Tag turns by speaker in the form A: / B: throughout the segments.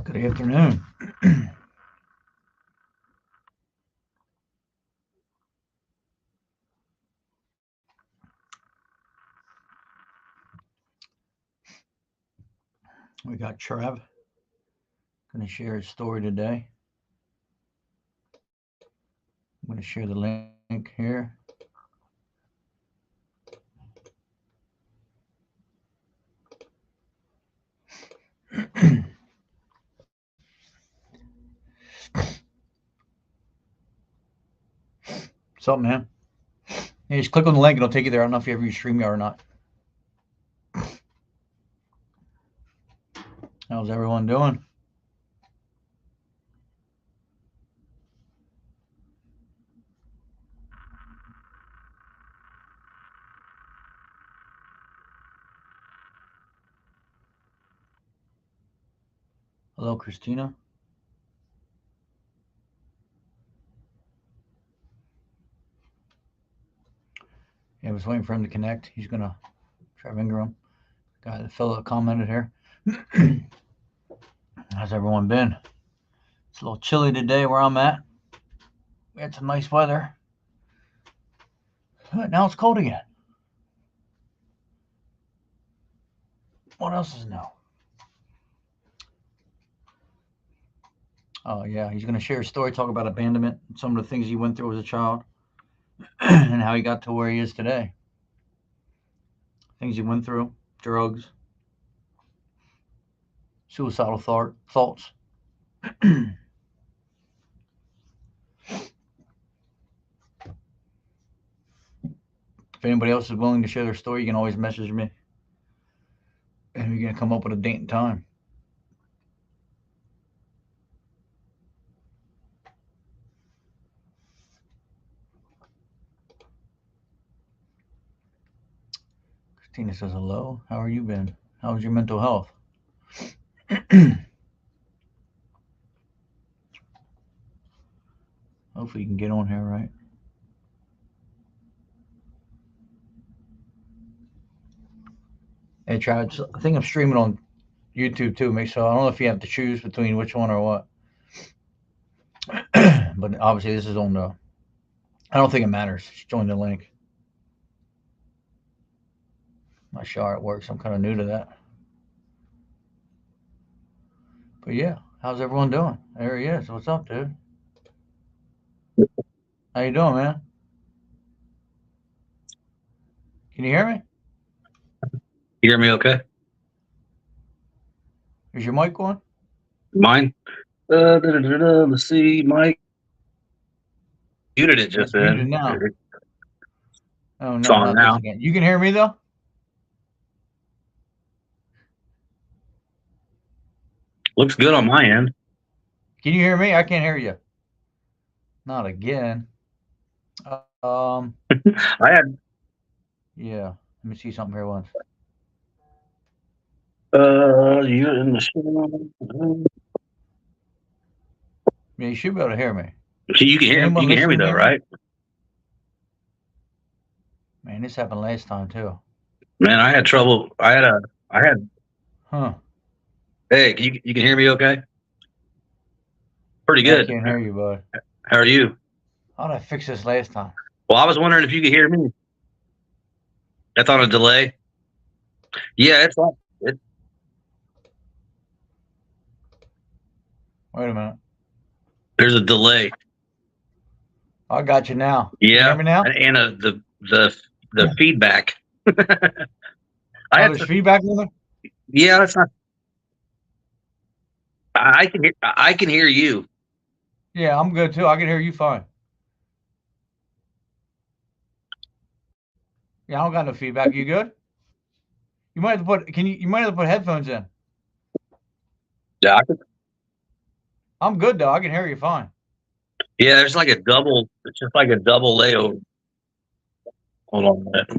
A: Good afternoon. We got Trev going to share his story today. I'm going to share the link here. What's up, man? Hey, just click on the link. It'll take you there. I don't know if you ever use StreamYard or not. How's everyone doing? Hello, Christina. Yeah, I was waiting for him to connect. He's going to, Trev Ingram, guy, the fellow that commented here. How's everyone been? It's a little chilly today where I'm at. We had some nice weather. But now it's cold again. What else is new? Oh, yeah. He's going to share a story, talk about abandonment, some of the things he went through as a child, and how he got to where he is today. Things he went through, drugs, suicidal thoughts. If anybody else is willing to share their story, you can always message me. And we're going to come up with a date and time. Christina says hello. How are you been? How's your mental health? Hopefully you can get on here, right? Hey, Travis, I think I'm streaming on YouTube too. Make sure I don't know if you have to choose between which one or what. But obviously this is on the. I don't think it matters. Just join the link. I'm not sure how it works. I'm kind of new to that. But yeah, how's everyone doing? There he is. What's up, dude? How you doing, man? Can you hear me?
B: You hear me okay?
A: Is your mic on?
B: Mine? Let's see, Mike. Muted it just
A: It's muted
B: then.
A: now. Oh
B: It's
A: no,
B: on
A: not this
B: now.
A: again. You can hear me though?
B: Looks good on my end.
A: Can you hear me? I can't hear you. Not again.
B: I had
A: Yeah. Let me see something here once.
B: you in the show.
A: Yeah, you should be able to hear me.
B: See, you can
A: Can
B: hear
A: anyone
B: me
A: listening
B: though,
A: hear me?
B: right?
A: Man, this happened last time too.
B: Man, I had trouble. I had
A: Huh.
B: hey, you can hear me okay? Pretty
A: Yeah, I
B: good.
A: can't hear you, bud.
B: How are you?
A: How did I fix this last time?
B: Well, I was wondering if you could hear me. That's on a delay. Yeah, it's on.
A: Wait a minute.
B: There's a delay.
A: I got you now. You can hear
B: Yeah,
A: me now?
B: and the feedback. I
A: Oh,
B: had
A: there's feedback on it?
B: yeah, that's not. I can hear you.
A: Yeah, I'm good too. I can hear you fine. Yeah, I don't got no feedback. You good? You might have to put you might have to put headphones in.
B: Yeah,
A: I'm good though. I can hear you fine.
B: yeah. There's like a double. It's just like a double layover. Hold on a minute.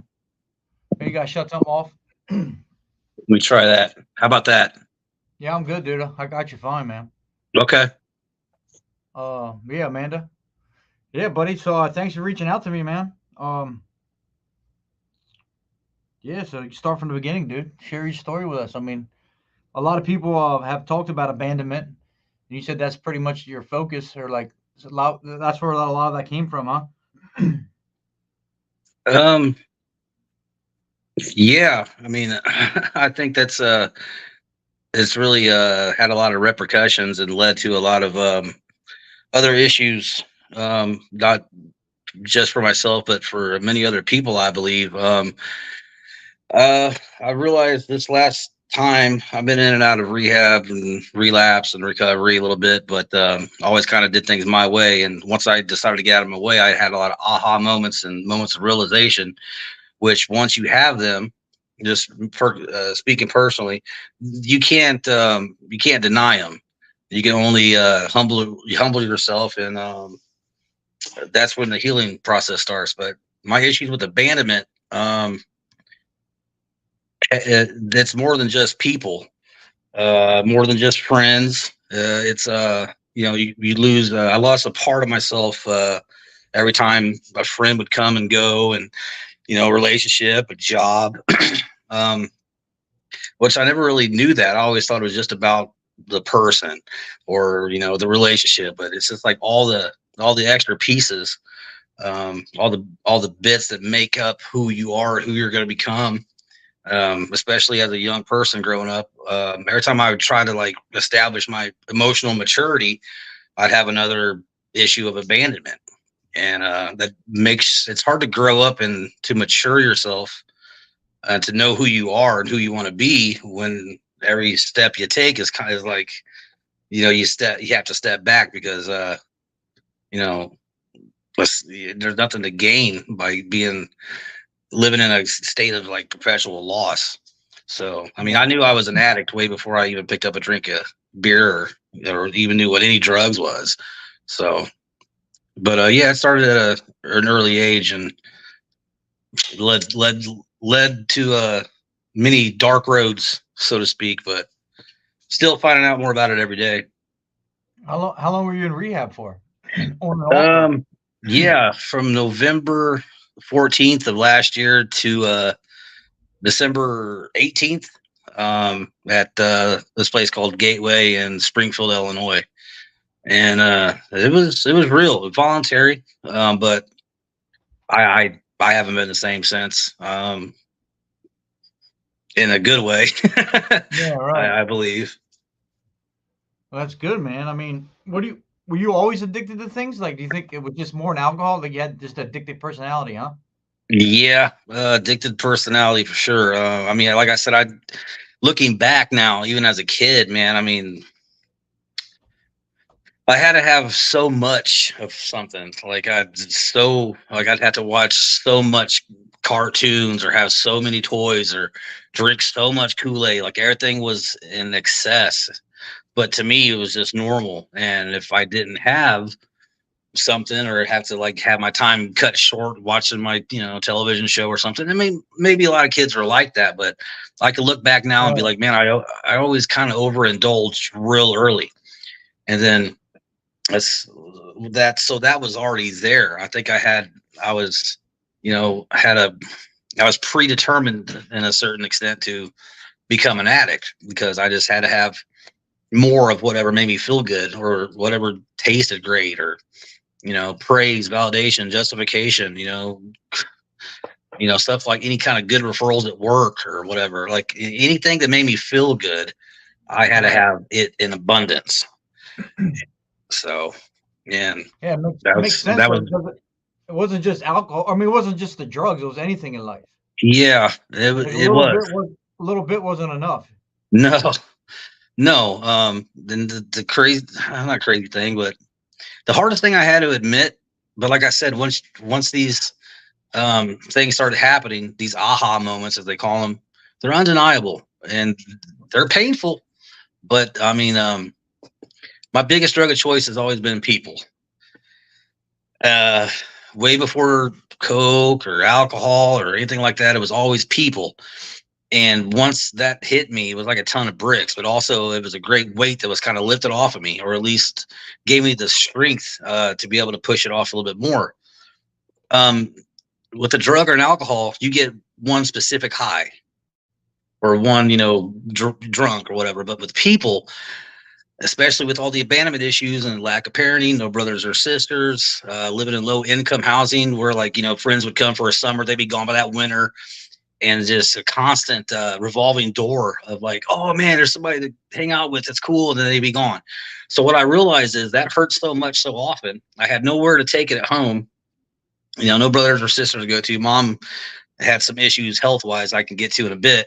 A: Hey, you gotta shut something off.
B: Let me try that. How about that?
A: Yeah, I'm good, dude. I got you fine, man.
B: Okay.
A: Yeah, Amanda. Yeah, buddy. So thanks for reaching out to me, man. Yeah. So you start from the beginning, dude. Share your story with us. I mean, a lot of people have talked about abandonment. And you said that's pretty much your focus, or like that's where a lot of that came from, huh?
B: Um, yeah, I mean, I think that's it's really had a lot of repercussions and led to a lot of other issues, not just for myself, but for many other people, I believe. I realized this last time I've been in and out of rehab and relapse and recovery a little bit, but always kind of did things my way. And once I decided to get out of my way, I had a lot of aha moments and moments of realization, which once you have them, just speaking personally, you can't deny them. You can only humble yourself, and that's when the healing process starts. But my issues with abandonment, it's more than just people, more than just friends. It's you lose. I lost a part of myself every time a friend would come and go, and relationship, a job, um, which I never really knew that. I always thought it was just about the person or the relationship, but it's just like all the extra pieces, all the bits that make up who you are, who you're going to become. Especially as a young person growing up, every time I would try to like establish my emotional maturity, I'd have another issue of abandonment. And that makes it's hard to grow up and to mature yourself, to know who you are and who you want to be when every step you take is kind of like you have to step back because you know there's nothing to gain by being living in a state of like perpetual loss. So, I mean, I knew I was an addict way before I even picked up a drink of beer or even knew what any drugs was. So, but yeah, it started at an early age and led led led to many dark roads, so to speak. But still finding out more about it every day.
A: How long were you in rehab for? On and off, or?
B: Um, yeah, from November 14th of last year to December 18th, at this place called Gateway in Springfield, Illinois. And it was real, voluntary, but I haven't been the same since, in a good way.
A: Yeah, right.
B: I believe.
A: Well, that's good, man. I mean, were you always addicted to things? Like, do you think it was just more an alcohol? Like, you had just addicted personality, huh?
B: Yeah, addicted personality for sure. I mean, like I said, I looking back now, even as a kid, man. I mean, I had to have so much of something. Like I'd have to watch so much cartoons or have so many toys or drink so much Kool-Aid. Like everything was in excess. But to me, it was just normal. And if I didn't have something or have to like have my time cut short watching my television show or something, I mean, maybe a lot of kids are like that, but I could look back now and be
A: Right.
B: like, man, I always kind of overindulged real early. And then that's so that was already there. I think I was had a I was predetermined in a certain extent to become an addict because I just had to have more of whatever made me feel good or whatever tasted great or praise, validation, justification, stuff like any kind of good referrals at work or whatever, like anything that made me feel good. I had to
A: Right.
B: have it in abundance. So, and
A: Yeah,
B: that
A: makes
B: was
A: sense
B: that
A: though,
B: was
A: because it wasn't just alcohol. I mean, it wasn't just the drugs. It was anything in life.
B: yeah,
A: Like
B: it was.
A: a little bit wasn't enough.
B: No, no. Then the crazy, not crazy thing, but the hardest thing I had to admit, but like I said, once these things started happening, these aha moments, as they call them, they're undeniable and they're painful. But I mean, my biggest drug of choice has always been people. Uh, Way before Coke or alcohol or anything like that, it was always people. And once that hit me, it was like a ton of bricks, but also it was a great weight that was kind of lifted off of me, or at least gave me the strength to be able to push it off a little bit more. Um, with a drug or an alcohol, you get one specific high, or one, drunk or whatever. But with people, especially with all the abandonment issues and lack of parenting, no brothers or sisters, living in low income housing where like, friends would come for a summer, they'd be gone by that winter, and just a constant revolving door of like, oh man, there's somebody to hang out with. It's cool. And then they'd be gone. So what I realized is that hurts so much so often. I had nowhere to take it at home. No brothers or sisters to go to. Mom had some issues health wise I can get to in a bit,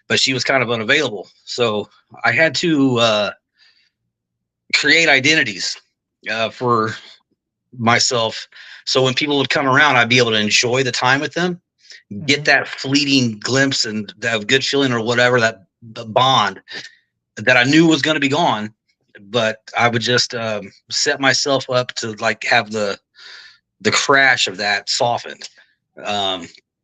B: but she was kind of unavailable. So I had to create identities for myself. So when people would come around, I'd be able to enjoy the time with them, get that fleeting glimpse and that good feeling or whatever, that bond that I knew was going to be gone. But I would just set myself up to like have the crash of that softened.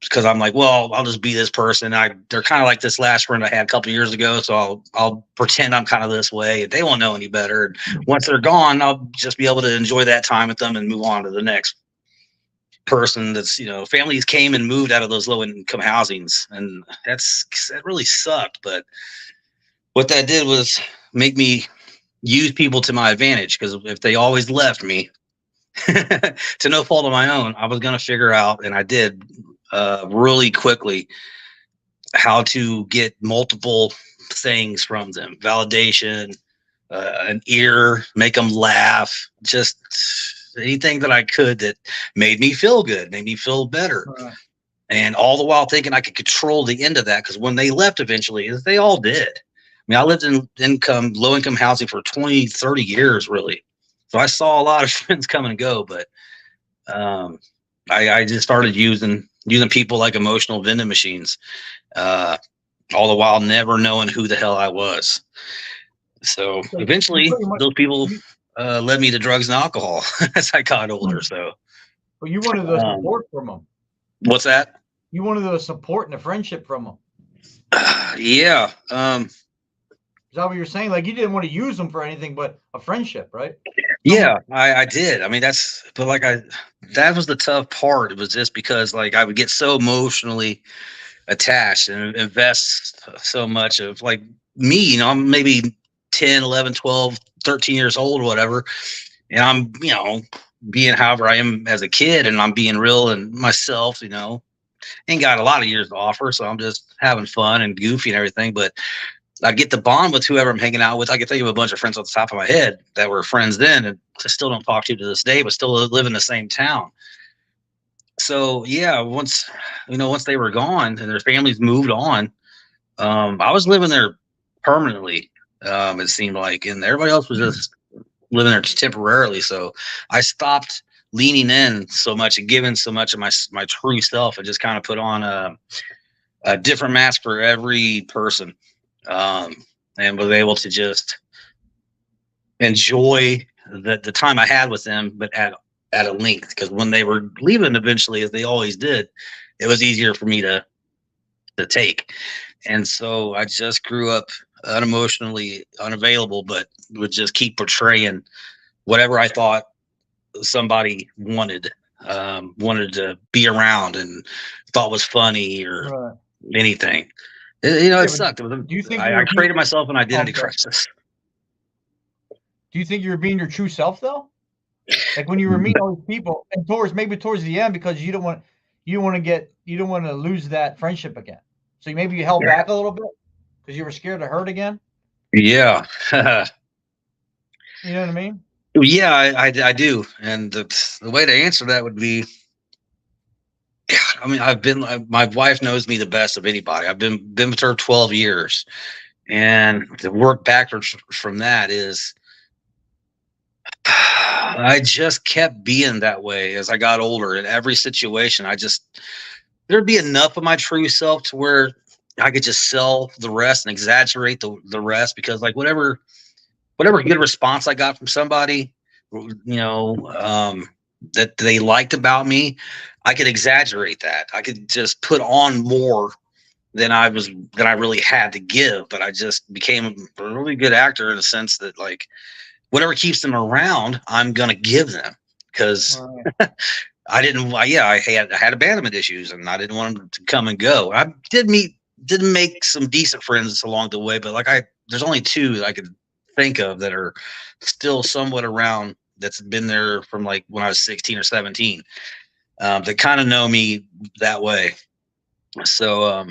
B: Because I'm like, well, I'll just be this person. They're kind of like this last friend I had a couple of years ago. So I'll pretend I'm kind of this way. They won't know any better. And once they're gone, I'll just be able to enjoy that time with them and move on to the next person. That's, families came and moved out of those low income housings. And that really sucked. But what that did was make me use people to my advantage. Because if they always left me to no fault of my own, I was going to figure out, and I did, really quickly, how to get multiple things from them: validation, an ear, make them laugh, just anything that I could that made me feel good, made me feel better. Right. And all the while thinking I could control the end of that, because when they left eventually, as they all did. I mean, I lived in low income housing for 20, 30 years, really. So I saw a lot of friends come and go, but I just started using people like emotional vending machines, all the while never knowing who the hell I was. So eventually those people led me to drugs and alcohol as I got older. So,
A: well, you wanted the support from them.
B: What's that?
A: You wanted the support and the friendship from them.
B: Yeah.
A: Is that what you're saying? Like, you didn't want to use them for anything but a friendship, right?
B: Yeah, I did. I mean, that was the tough part. It was just because like I would get so emotionally attached and invest so much of like me, I'm maybe 10, 11, 12, 13 years old or whatever. And I'm, being however I am as a kid, and I'm being real and myself, ain't got a lot of years to offer. So I'm just having fun and goofy and everything. But I'd get the bond with whoever I'm hanging out with. I could think of a bunch of friends off the top of my head that were friends then and I still don't talk to this day, but still live in the same town. So yeah, once they were gone and their families moved on, I was living there permanently. It seemed like, and everybody else was just living there temporarily. So I stopped leaning in so much and giving so much of my true self, and just kind of put on a different mask for every person. And was able to just enjoy the time I had with them, but at a length, because when they were leaving eventually, as they always did, it was easier for me to take. And so I just grew up unemotionally unavailable, but would just keep portraying whatever I thought somebody wanted to be around and thought was funny or anything. It sucked. Do you think I created myself an identity crisis?
A: Do you think you were being your true self though? Like when you were meeting all these people, and towards the end, because you don't want to lose that friendship again. So maybe you held back a little bit because you were scared to hurt again.
B: Yeah.
A: You know what I mean?
B: Yeah, I do. And the way to answer that would be, I mean, my wife knows me the best of anybody. I've been with her 12 years, and to work backwards from that is, I just kept being that way as I got older. In every situation, there'd be enough of my true self to where I could just sell the rest and exaggerate the rest, because like whatever good response I got from somebody, that they liked about me, I could exaggerate that. I could just put on more than I really had to give. But I just became a really good actor in the sense that like whatever keeps them around, I'm gonna give them, because I had abandonment issues and I didn't want them to come and go. I did meet didn't make some decent friends along the way, but like there's only two that I could think of that are still somewhat around. That's been there from like when I was 16 or 17. That kind of know me that way. So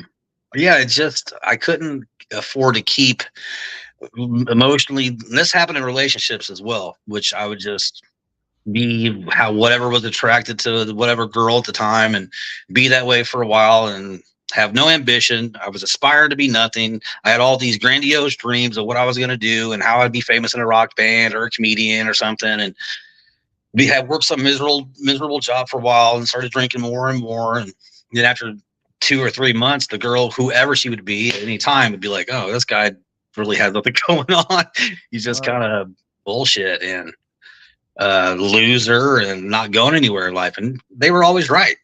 B: yeah, it just I couldn't afford to keep emotionally. And this happened in relationships as well, which I would just be how whatever was attracted to whatever girl at the time and be that way for a while and have no ambition. I was aspired to be nothing. I had all these grandiose dreams of what I was going to do and how I'd be famous in a rock band or a comedian or something. And we had worked some miserable job for a while and started drinking more and more. And then after 2 or 3 months, the girl, whoever she would be at any time, would be like, oh, this guy really has nothing going on. He's just kind of bullshit and loser and not going anywhere in life. And they were always right,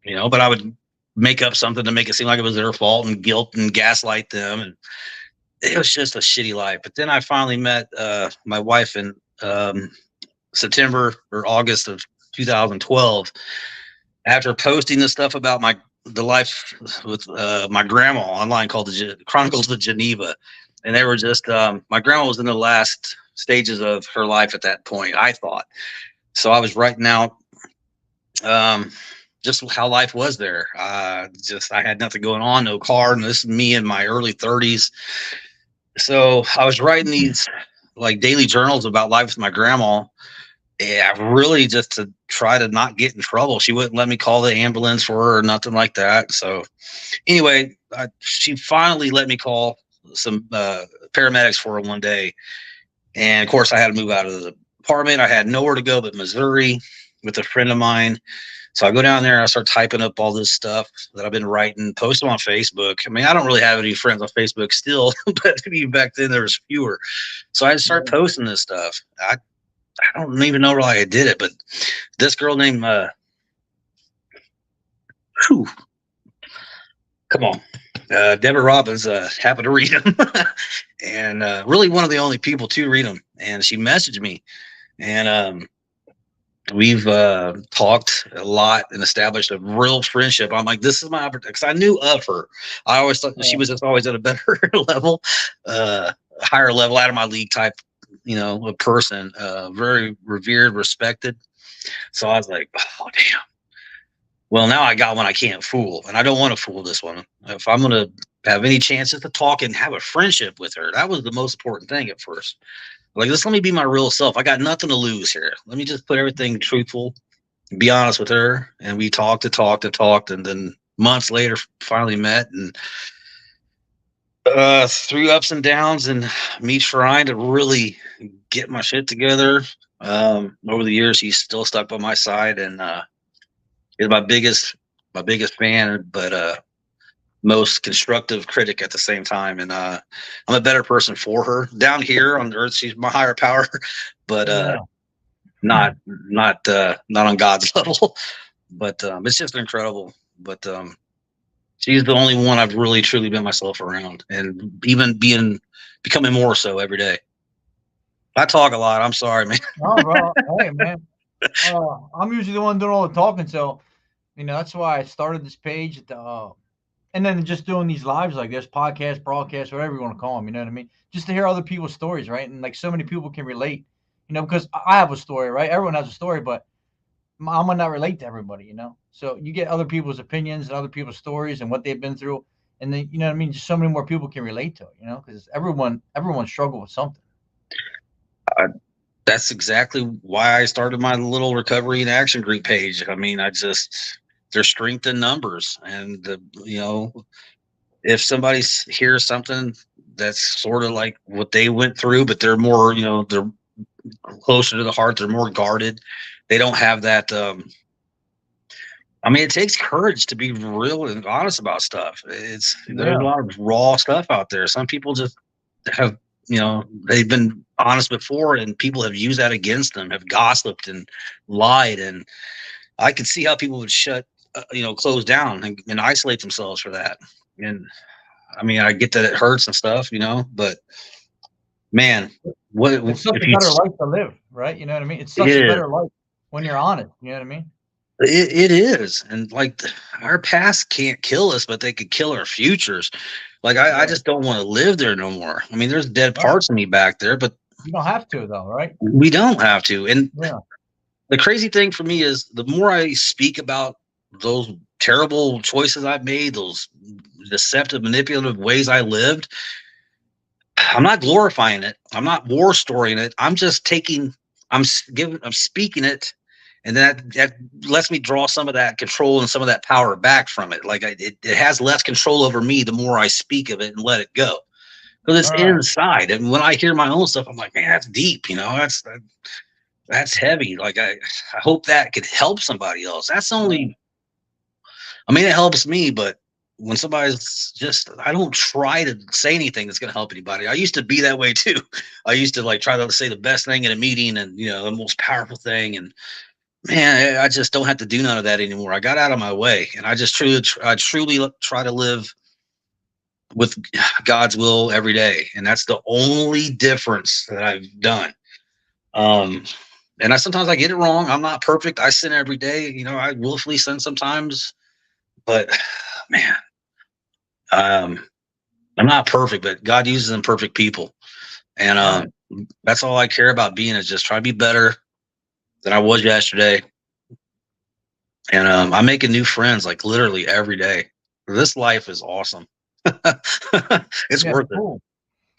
B: but I would make up something to make it seem like it was their fault and guilt and gaslight them. And it was just a shitty life. But then I finally met my wife in September or August of 2012 after posting this stuff about the life with my grandma online called the Chronicles of Geneva. And they were just my grandma was in the last stages of her life at that point, I thought. So I was writing out just how life was there. I had nothing going on, no car, and this is me in my early 30s. So I was writing these like daily journals about life with my grandma. Yeah, really just to try to not get in trouble. She wouldn't let me call the ambulance for her or nothing like that. So anyway, she finally let me call some paramedics for her one day. And of course I had to move out of the apartment. I had nowhere to go but Missouri with a friend of mine. So I go down there and I start typing up all this stuff that I've been writing, post them on Facebook. I mean, I don't really have any friends on Facebook still, but even back then there was fewer. So I started posting this stuff. I don't even know why I did it, but this girl named, Deborah Robbins happened to read them and really one of the only people to read them. And she messaged me and we've talked a lot and established a real friendship. I'm like, this is my opportunity because I knew of her. I always thought she was just always at a better level, higher level, out of my league type, a person, very revered, respected. So I was like, oh, damn. Well, now I got one I can't fool, and I don't want to fool this one. If I'm going to have any chances to talk and have a friendship with her, that was the most important thing at first. Like, let me be my real self. I got nothing to lose here. Let me just put everything truthful, be honest with her. And we talked. And then months later, finally met and through ups and downs and me trying to really get my shit together. Over the years, he's still stuck by my side and is my biggest fan, but most constructive critic at the same time. And I'm a better person for her. Down here on earth, she's my higher power, but not on God's level. But it's just incredible. But she's the only one I've really truly been myself around, and even becoming more so every day. I talk a lot. I'm sorry, man.
A: No, bro. Hey, man. I'm usually the one doing all the talking, so that's why I started this page. And then just doing these lives like this, podcast, broadcast, whatever you want to call them. You know what I mean? Just to hear other people's stories, right? And like so many people can relate. Because I have a story, right? Everyone has a story, but I'm gonna not relate to everybody. So you get other people's opinions and other people's stories and what they've been through, and then you know what I mean. Just so many more people can relate to it. Because everyone struggled with something.
B: That's exactly why I started my little recovery and action group page. I mean, there's strength in numbers, and if somebody hears something that's sort of like what they went through, but they're more, they're closer to the heart, they're more guarded, they don't have that. I mean, it takes courage to be real and honest about stuff. There's a lot of raw stuff out there. Some people just have, they've been honest before, and people have used that against them, have gossiped and lied, and I could see how people would close down and isolate themselves for that. And I mean, I get that it hurts and stuff, but man,
A: it's such a better life to live, right? You know what I mean? It's such a better life when you're honest. You know what I mean?
B: It is, and like our past can't kill us, but they could kill our futures. Like I
A: Right.
B: just don't want to live there no more. I mean, there's dead
A: Right.
B: parts of me back there, but
A: You don't have to though, right?
B: we don't have to. And
A: Yeah.
B: the crazy thing for me is the more I speak about those terrible choices I've made, those deceptive, manipulative ways I lived, I'm not glorifying it. I'm not war storying it. I'm just taking, I'm speaking it, and that lets me draw some of that control and some of that power back from it. Like it has less control over me the more I speak of it and let it go, because it's
A: All right.
B: inside. And when I hear my own stuff, I'm like, man, that's deep. That's heavy. Like I hope that could help somebody else. That's only, I mean, it helps me, but when somebody's just, I don't try to say anything that's going to help anybody. I used to be that way too. I used to like try to say the best thing in a meeting and, the most powerful thing. And man, I just don't have to do none of that anymore. I got out of my way, and I just I truly try to live with God's will every day. And that's the only difference that I've done. Um, and sometimes I get it wrong. I'm not perfect. I sin every day. I willfully sin sometimes, but man, um, I'm not perfect, but God uses imperfect people. And
A: All right.
B: that's all I care about being, is just try to be better than I was yesterday. And I'm making new friends like literally every day. This life is awesome. It's
A: Yeah,
B: worth
A: it's
B: it.
A: cool.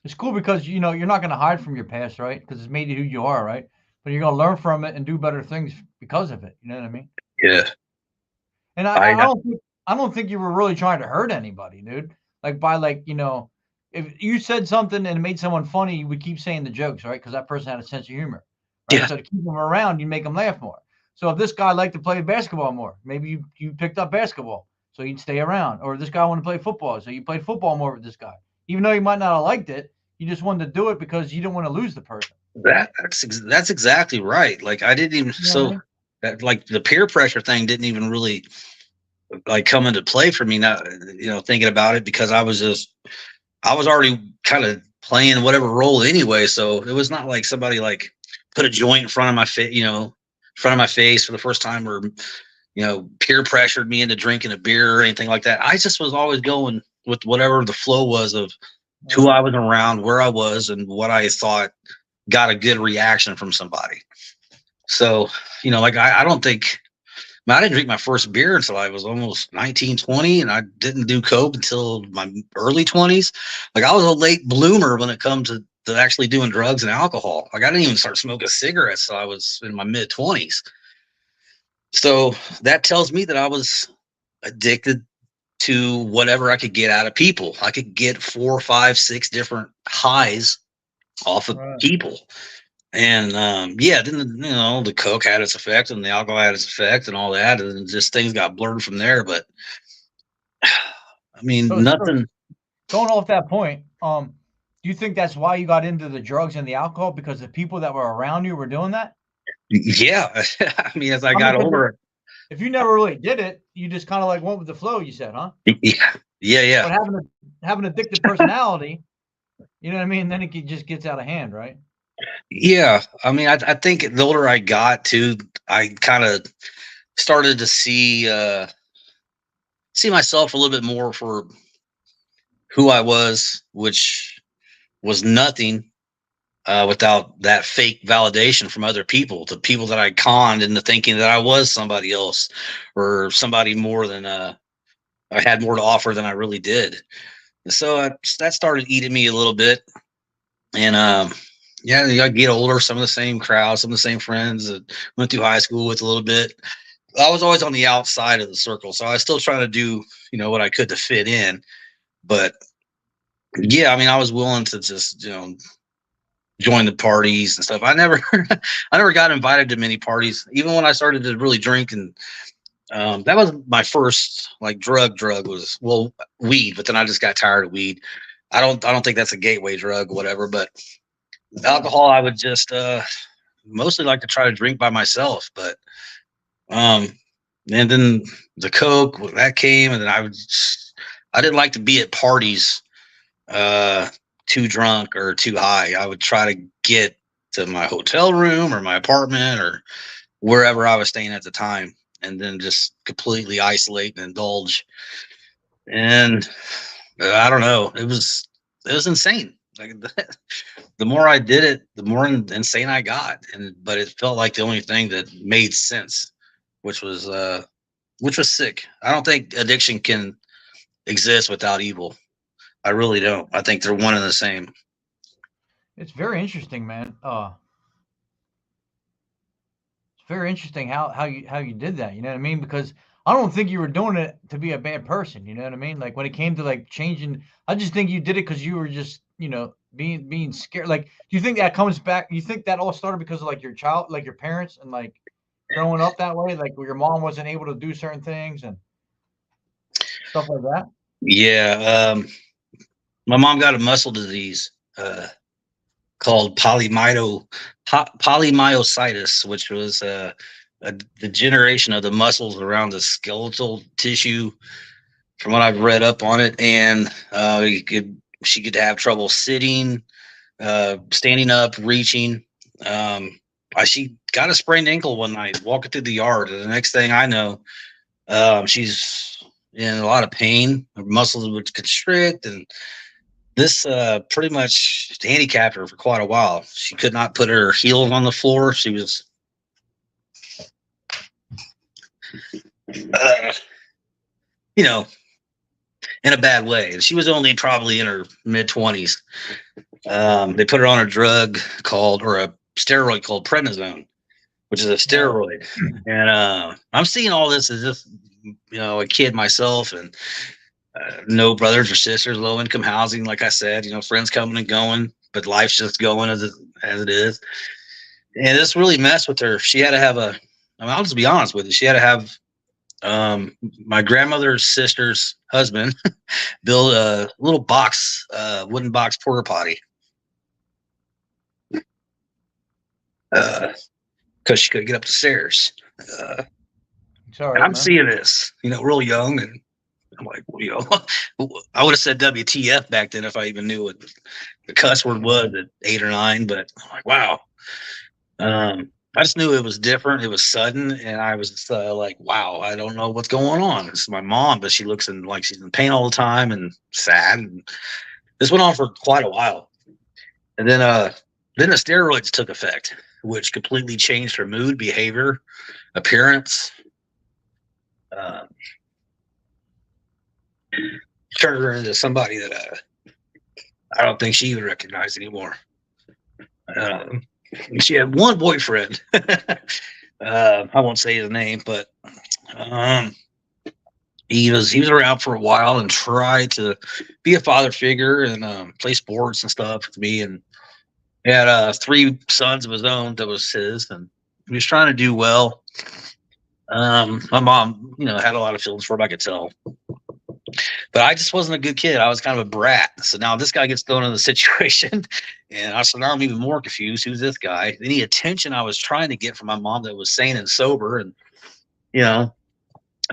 A: It's cool because you're not going to hide from your past, right? Because it's made you who you are, right? But you're going to learn from it and do better things because of it. You know what I mean?
B: Yeah.
A: And I,
B: I
A: I don't think I don't think you were really trying to hurt anybody, dude. Like by if you said something and it made someone funny, you would keep saying the jokes, right? Because that person had a sense of humor, right?
B: yeah.
A: So to keep them around, you make them laugh more. So if this guy liked to play basketball more, maybe you picked up basketball, so you'd stay around. Or this guy wanted to play football, so you played football more with this guy, even though you might not have liked it. You just wanted to do it because you didn't want to lose the person.
B: That's exactly right. Like I didn't even,
A: You know what I
B: so
A: mean?
B: that, like, the peer pressure thing didn't even really like come into play for me now, thinking about it, because I was already kind of playing whatever role anyway. So it was not like somebody like put a joint in front of my face, front of my face for the first time, or, peer pressured me into drinking a beer or anything like that. I just was always going with whatever the flow was of who I was around, where I was, and what I thought got a good reaction from somebody. So, like I don't think, I didn't drink my first beer until I was almost 19, 20, and I didn't do coke until my early 20s. Like I was a late bloomer when it comes to actually doing drugs and alcohol. Like I didn't even start smoking cigarettes till I was in my mid 20s. So that tells me that I was addicted to whatever I could get out of people. I could get 4, 5, 6 different highs off of
A: Right.
B: people. And yeah, then the coke had its effect, and the alcohol had its effect, and all that, and just things got blurred from there. But I mean,
A: So
B: nothing.
A: going off that point, do you think that's why you got into the drugs and the alcohol because the people that were around you were doing that?
B: Yeah, I mean, as I
A: I mean,
B: got
A: 'cause
B: older,
A: if you never really did it, you just kind of like went with the flow. You said, huh?
B: yeah, yeah, yeah,
A: But having an addicted personality, you know what I mean? Then just gets out of hand, right?
B: yeah. I mean, I think the older I got too, I kind of started to see myself a little bit more for who I was, which was nothing without that fake validation from other people, the people that I conned into thinking that I was somebody else, or somebody more than I had more to offer than I really did. And so that started eating me a little bit. And yeah, I get older, some of the same crowd, some of the same friends that went through high school with a little bit. I was always on the outside of the circle, so I was still trying to do what I could to fit in. But yeah, I mean, I was willing to just join the parties and stuff. I never I never got invited to many parties, even when I started to really drink. And that was my first like drug was, well, weed, but then I just got tired of weed. I don't think that's a gateway drug, whatever. But
A: Yeah.
B: alcohol, I would just mostly like to try to drink by myself. But um and then the coke that came, and then I didn't like to be at parties uh too drunk or too high. I would try to get to my hotel room or my apartment or wherever I was staying at the time. and then just completely isolate and indulge. And I don't know, it was insane. Like the more I did it, the more insane I got. But it felt like the only thing that made sense, which was sick. I don't think addiction can exist without evil. I really don't. I think they're one and the same.
A: It's very interesting, man. It's very interesting how you did that. You know what I mean? Because I don't think you were doing it to be a bad person. You know what I mean? Like when it came to like changing, I just think you did it because you were just being scared. Like, do you think that comes back? You think that all started because of like your child, like your parents, and like growing up that way, like where your mom wasn't able to do certain things and stuff like that?
B: Yeah. My mom got a muscle disease called polymyositis, which was a degeneration of the muscles around the skeletal tissue, from what I've read up on it. And she could have trouble sitting, standing up, reaching. She got a sprained ankle one night walking through the yard, and the next thing I know, she's in a lot of pain. Her muscles would constrict, and this pretty much handicapped her for quite a while. She could not put her heels on the floor. She was, in a bad way. And she was only probably in her mid-20s. They put her on a drug or a steroid called prednisone, which is a steroid. And I'm seeing all this as just, a kid myself, and no brothers or sisters, low income housing. Like I said, friends coming and going, but life's just going as it is. And this really messed with her. She had to have I'll just be honest with you. She had to have my grandmother's sister's husband build a little wooden box porta potty. Because she couldn't get up the stairs.
A: Sorry,
B: and I'm
A: man.
B: seeing this, real young, and I'm like, I would have said WTF back then if I even knew what the cuss word was at 8 or 9. But I'm like, wow. I just knew it was different. It was sudden, and I was just, like, wow, I don't know what's going on. This is my mom, but she looks like she's in pain all the time and sad. And this went on for quite a while, and then the steroids took effect, which completely changed her mood, behavior, appearance. Turned her into somebody that I don't think she would recognize anymore. She had one boyfriend. I won't say his name, but he was around for a while and tried to be a father figure and play sports and stuff with me. And he had 3 sons of his own that was his, and he was trying to do well. My mom, had a lot of feelings for him, I could tell. But I just wasn't a good kid. I was kind of a brat. So now this guy gets thrown in the situation, and now I'm even more confused. Who's this guy? Any attention I was trying to get from my mom that was sane and sober and,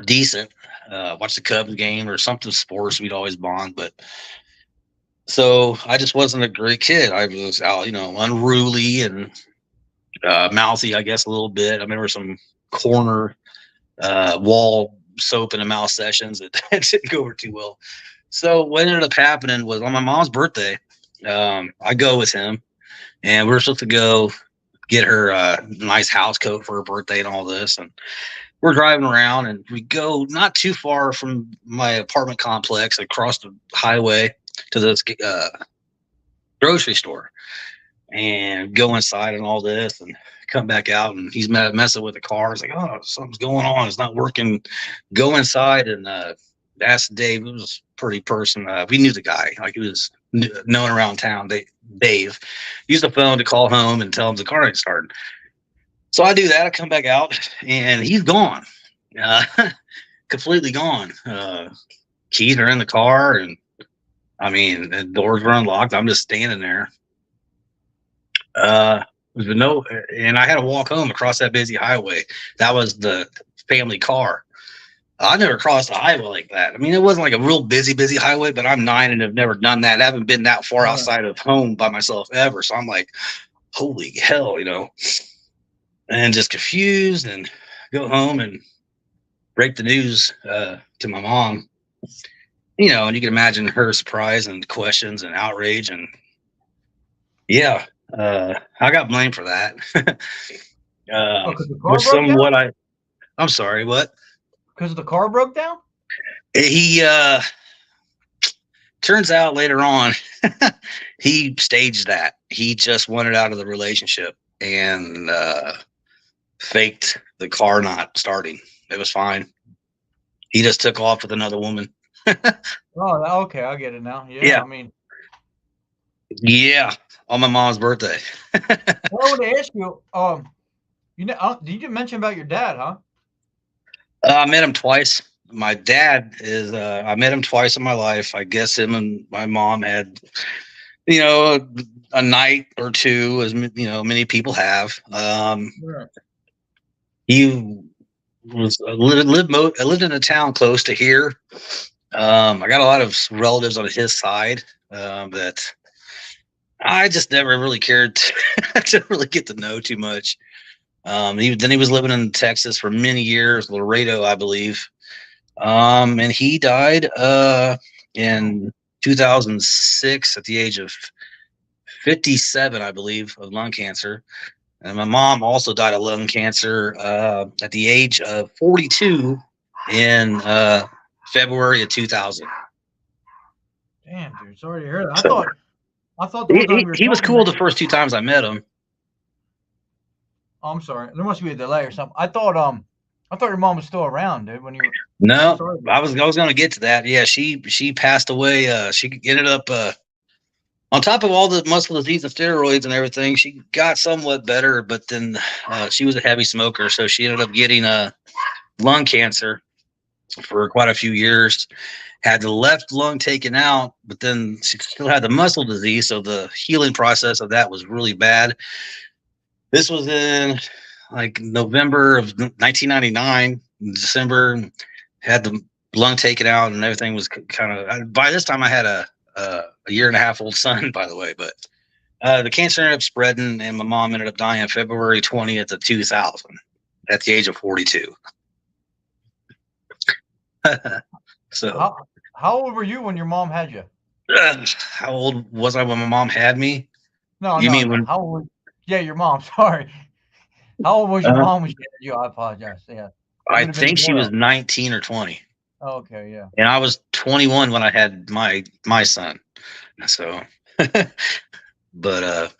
B: decent, watch the Cubs game or something sports, we'd always bond. But so I just wasn't a great kid. I was out, unruly and mouthy, I guess, a little bit. I remember some corner wall soap in the mouth sessions that didn't go over too well. So what ended up happening was on my mom's birthday, I go with him, and we're supposed to go get her a nice house coat for her birthday and all this. And we're driving around, and we go not too far from my apartment complex across the highway to this grocery store, and go inside and all this, and come back out, and he's messing with the car. It's like, oh, something's going on. It's not working. Go inside and ask Dave. It was a pretty person. We knew the guy. Like, he was known around town. Dave used the phone to call home and tell him the car ain't started. So I do that. I come back out, and he's gone. Completely gone. Keys are in the car, and the doors were unlocked. I'm just standing there. And I had to walk home across that busy highway. That was the family car. I never crossed a highway like that. It wasn't like a real busy highway, but I'm 9 and have never done that. I haven't been that far outside of home by myself ever. So I'm like, holy hell, and just confused, and go home, and break the news to my mom, you know, and you can imagine her surprise and questions and outrage. And yeah, I got blamed for that.
A: Oh, because the car
B: Which
A: broke down?
B: somewhat I'm sorry, what?
A: Because the car broke down?
B: He turns out later on, he staged that. He just wanted out of the relationship and faked the car not starting. It was fine. He just took off with another woman.
A: Oh, okay, I get it now. Yeah,
B: Yeah.
A: I mean,
B: Yeah, on my mom's birthday.
A: I wanted to ask you, you know, did you mention about your dad, huh?
B: I met him twice. My dad is, I met him twice in my life. I guess him and my mom had, you know, a night or two, as you know, many people have.
A: Yeah.
B: He was I lived in a town close to here. I got a lot of relatives on his side that I just never really cared to really get to know too much. Then he was living in Texas for many years, Laredo, I believe. And he died in 2006 at the age of 57, I believe, of lung cancer. And my mom also died of lung cancer at the age of 42 in February of 2000.
A: Damn, dude, sorry to hear that.
B: So
A: I thought the whole time you were
B: he was
A: talking
B: cool
A: that.
B: the first two times I met him.
A: Oh, I'm sorry. There must be a delay or something. I thought your mom was still around, dude. When you were
B: No,
A: sorry.
B: I was going to get to that. Yeah, she passed away. She ended up on top of all the muscle disease and steroids and everything. She got somewhat better, but then she was a heavy smoker, so she ended up getting lung cancer for quite a few years. Had the left lung taken out, but then she still had the muscle disease, so the healing process of that was really bad. This was in like November of 1999, December. Had the lung taken out, and everything was kind of. By this time, I had a year and a half old son, by the way. But the cancer ended up spreading, and my mom ended up dying on February 20th of 2000 at the age of 42. So,
A: how old were you when your mom had you?
B: how old was I when my mom had me?
A: No,
B: You
A: no,
B: mean
A: no.
B: when?
A: How old? Yeah, your mom. Sorry. How old was your mom when she had you? I apologize. Yeah, you
B: I
A: would have been a
B: think she was
A: girl.
B: 19 or 20,
A: Oh, okay, yeah.
B: and I was 21 when I had my son. So, but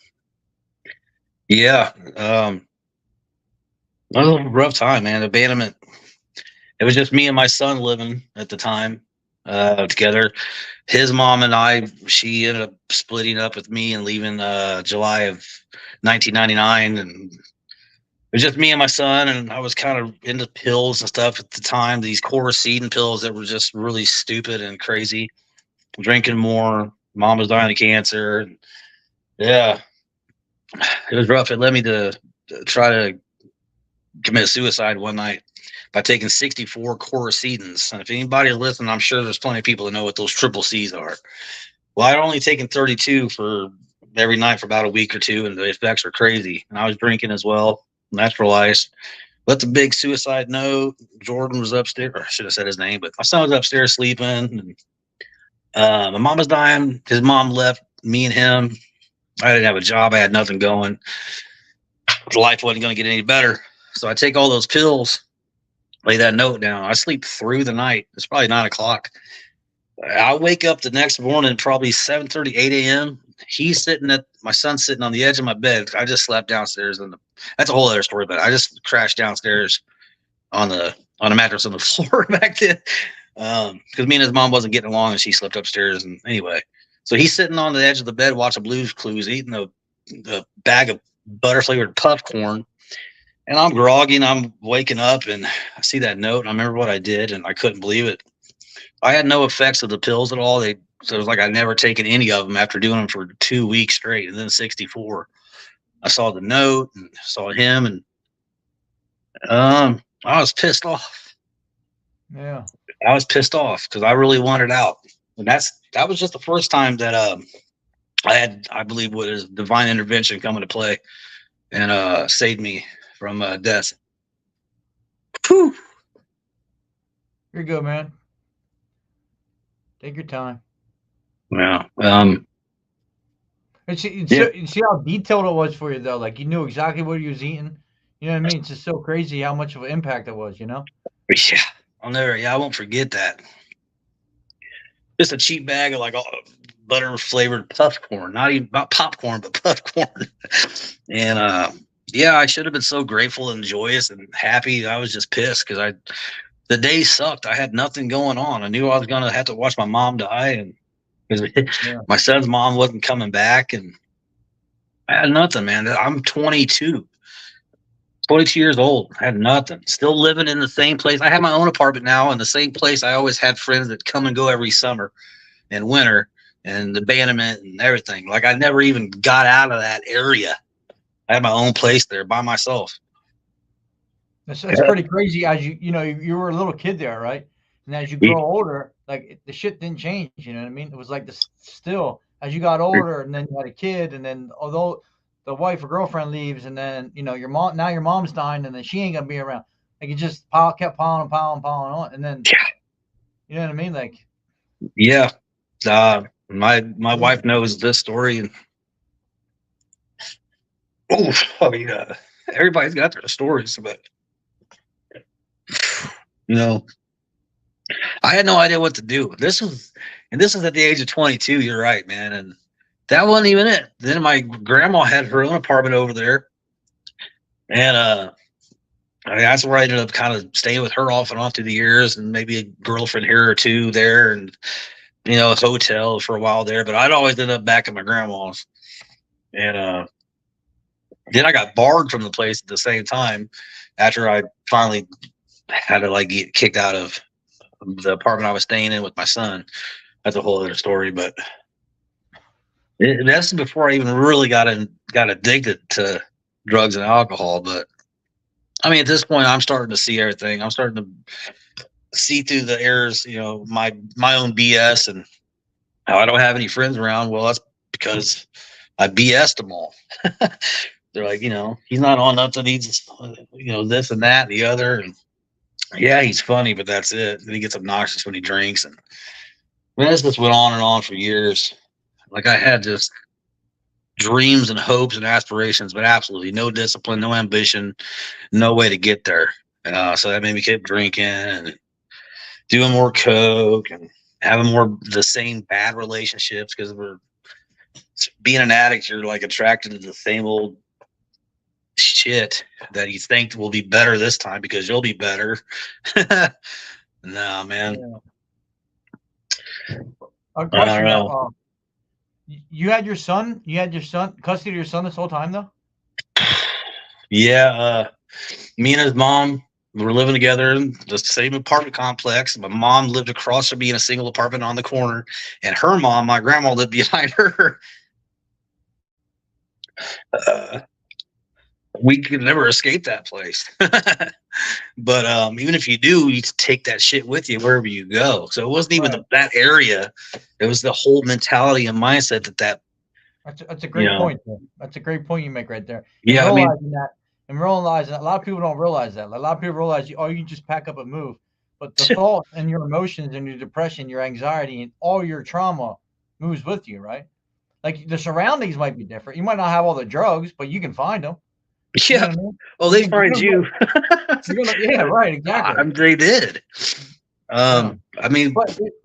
B: yeah, it was a rough time, man. Abandonment. It was just me and my son living at the time together. His mom and I, she ended up splitting up with me and leaving July of 1999, and it was just me and my son. And I was kind of into pills and stuff at the time. These Coricidin pills that were just really stupid and crazy. Drinking more. Mom was dying of cancer. Yeah, it was rough. It led me to try to commit suicide one night by taking 64 Coricidins. And if anybody's listening, I'm sure there's plenty of people that know what those triple C's are. Well, I'd only taken 32 for every night for about a week or two, and the effects were crazy. And I was drinking as well, natural ice. Left a big suicide note. Jordan was upstairs, or I should have said his name, but my son was upstairs sleeping. And, my mom was dying. His mom left me and him. I didn't have a job. I had nothing going. Life wasn't going to get any better. So I take all those pills, lay that note down. I sleep through the night. It's probably 9 o'clock. I wake up the next morning, probably 7:30, 8 a.m. My son's sitting on the edge of my bed. I just slept downstairs, and that's a whole other story. But I just crashed downstairs on a mattress on the floor back then, because me and his mom wasn't getting along, and she slept upstairs. And anyway, so he's sitting on the edge of the bed watching Blue's Clues, eating a bag of butter flavored popcorn. And I'm groggy, and I'm waking up, and I see that note, and I remember what I did, and I couldn't believe it. I had no effects of the pills at all. So it was like I'd never taken any of them after doing them for 2 weeks straight. And then 64, I saw the note and saw him, and I was pissed off.
A: Yeah.
B: I was pissed off because I really wanted out. And that was just the first time that I believe, what is divine intervention come into play and saved me from death. Whew.
A: You're good, man. Take your time.
B: Yeah.
A: And
B: Yeah.
A: you see how detailed it was for you, though. Like you knew exactly what you was eating. You know what I mean? It's just so crazy how much of an impact it was. You know?
B: Yeah. I won't forget that. Just a cheap bag of like butter flavored puff corn, not popcorn, but puff corn. And yeah, I should have been so grateful and joyous and happy. I was just pissed because the day sucked. I had nothing going on. I knew I was gonna have to watch my mom die, and because
A: Yeah.
B: my son's mom wasn't coming back, and I had nothing, man. I'm 22 years old. I had nothing. Still living in the same place. I have my own apartment now in the same place. I always had friends that come and go every summer and winter and the abandonment and everything. Like I never even got out of that area. I had my own place there by myself.
A: That's pretty crazy. As you were a little kid there, right? And as you
B: Yeah.
A: grow older, like the shit didn't change. You know what I mean? It was like this still as you got older, and then you had a kid, and then although the wife or girlfriend leaves, and then your mom's dying, and then she ain't gonna be around. Like it just kept piling on, and then you know what I mean? Like
B: Yeah. My wife knows this story, and yeah, everybody's got their stories, but you know, I had no idea what to do. This was at the age of 22. You're right, man, and that wasn't even it. Then my grandma had her own apartment over there, and I mean, that's where I ended up kind of staying with her off and on through the years, and maybe a girlfriend here or two there, and a hotel for a while there. But I'd always end up back at my grandma's, and then I got barred from the place at the same time after I finally had to like get kicked out of the apartment I was staying in with my son. That's a whole other story, but that's before I even really got addicted to drugs and alcohol. But I mean, at this point, I'm starting to see everything. I'm starting to see through the errors, my own BS, and how I don't have any friends around. Well, that's because I BS'd them all. They're like, he's not on nothing. He's, this and that and the other. And yeah, he's funny, but that's it. And he gets obnoxious when he drinks. And I mean, this just went on and on for years. Like I had just dreams and hopes and aspirations, but absolutely no discipline, no ambition, no way to get there. So that made me keep drinking and doing more coke and having more the same bad relationships because we're being an addict. You're like attracted to the same old shit that you think will be better this time because you'll be better. No, man.
A: Yeah. A question
B: I don't know.
A: though. You had your son custody of your son this whole time though?
B: Yeah, me and his mom were living together in the same apartment complex. My mom lived across from me in a single apartment on the corner, and her mom, my grandma, lived behind her. We could never escape that place. But even if you do, you take that shit with you wherever you go. So it wasn't even that area. It was the whole mentality and mindset that
A: that's a great point. That's a great point you make right there.
B: Yeah,
A: realizing that a lot of people don't realize that. Like, a lot of people realize you just pack up and move. But the thoughts and your emotions and your depression, your anxiety, and all your trauma moves with you, right? Like the surroundings might be different. You might not have all the drugs, but you can find them.
B: Yeah. You know what I mean? Well, they find you.
A: Yeah, right. Exactly.
B: They did. I mean,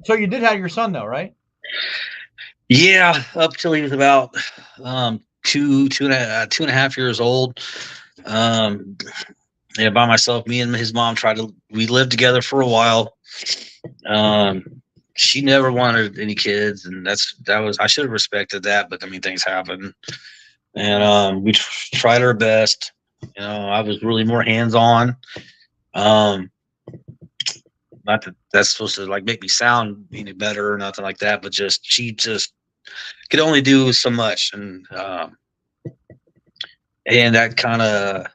A: so you did have your son though, right?
B: Yeah, up till he was about two and a half years old. Yeah, by myself. Me and his mom we lived together for a while. She never wanted any kids, and I should have respected that, but I mean things happen. And we tried our best. I was really more hands-on. Not that that's supposed to like make me sound any better or nothing like that, but she just could only do so much, and that kind of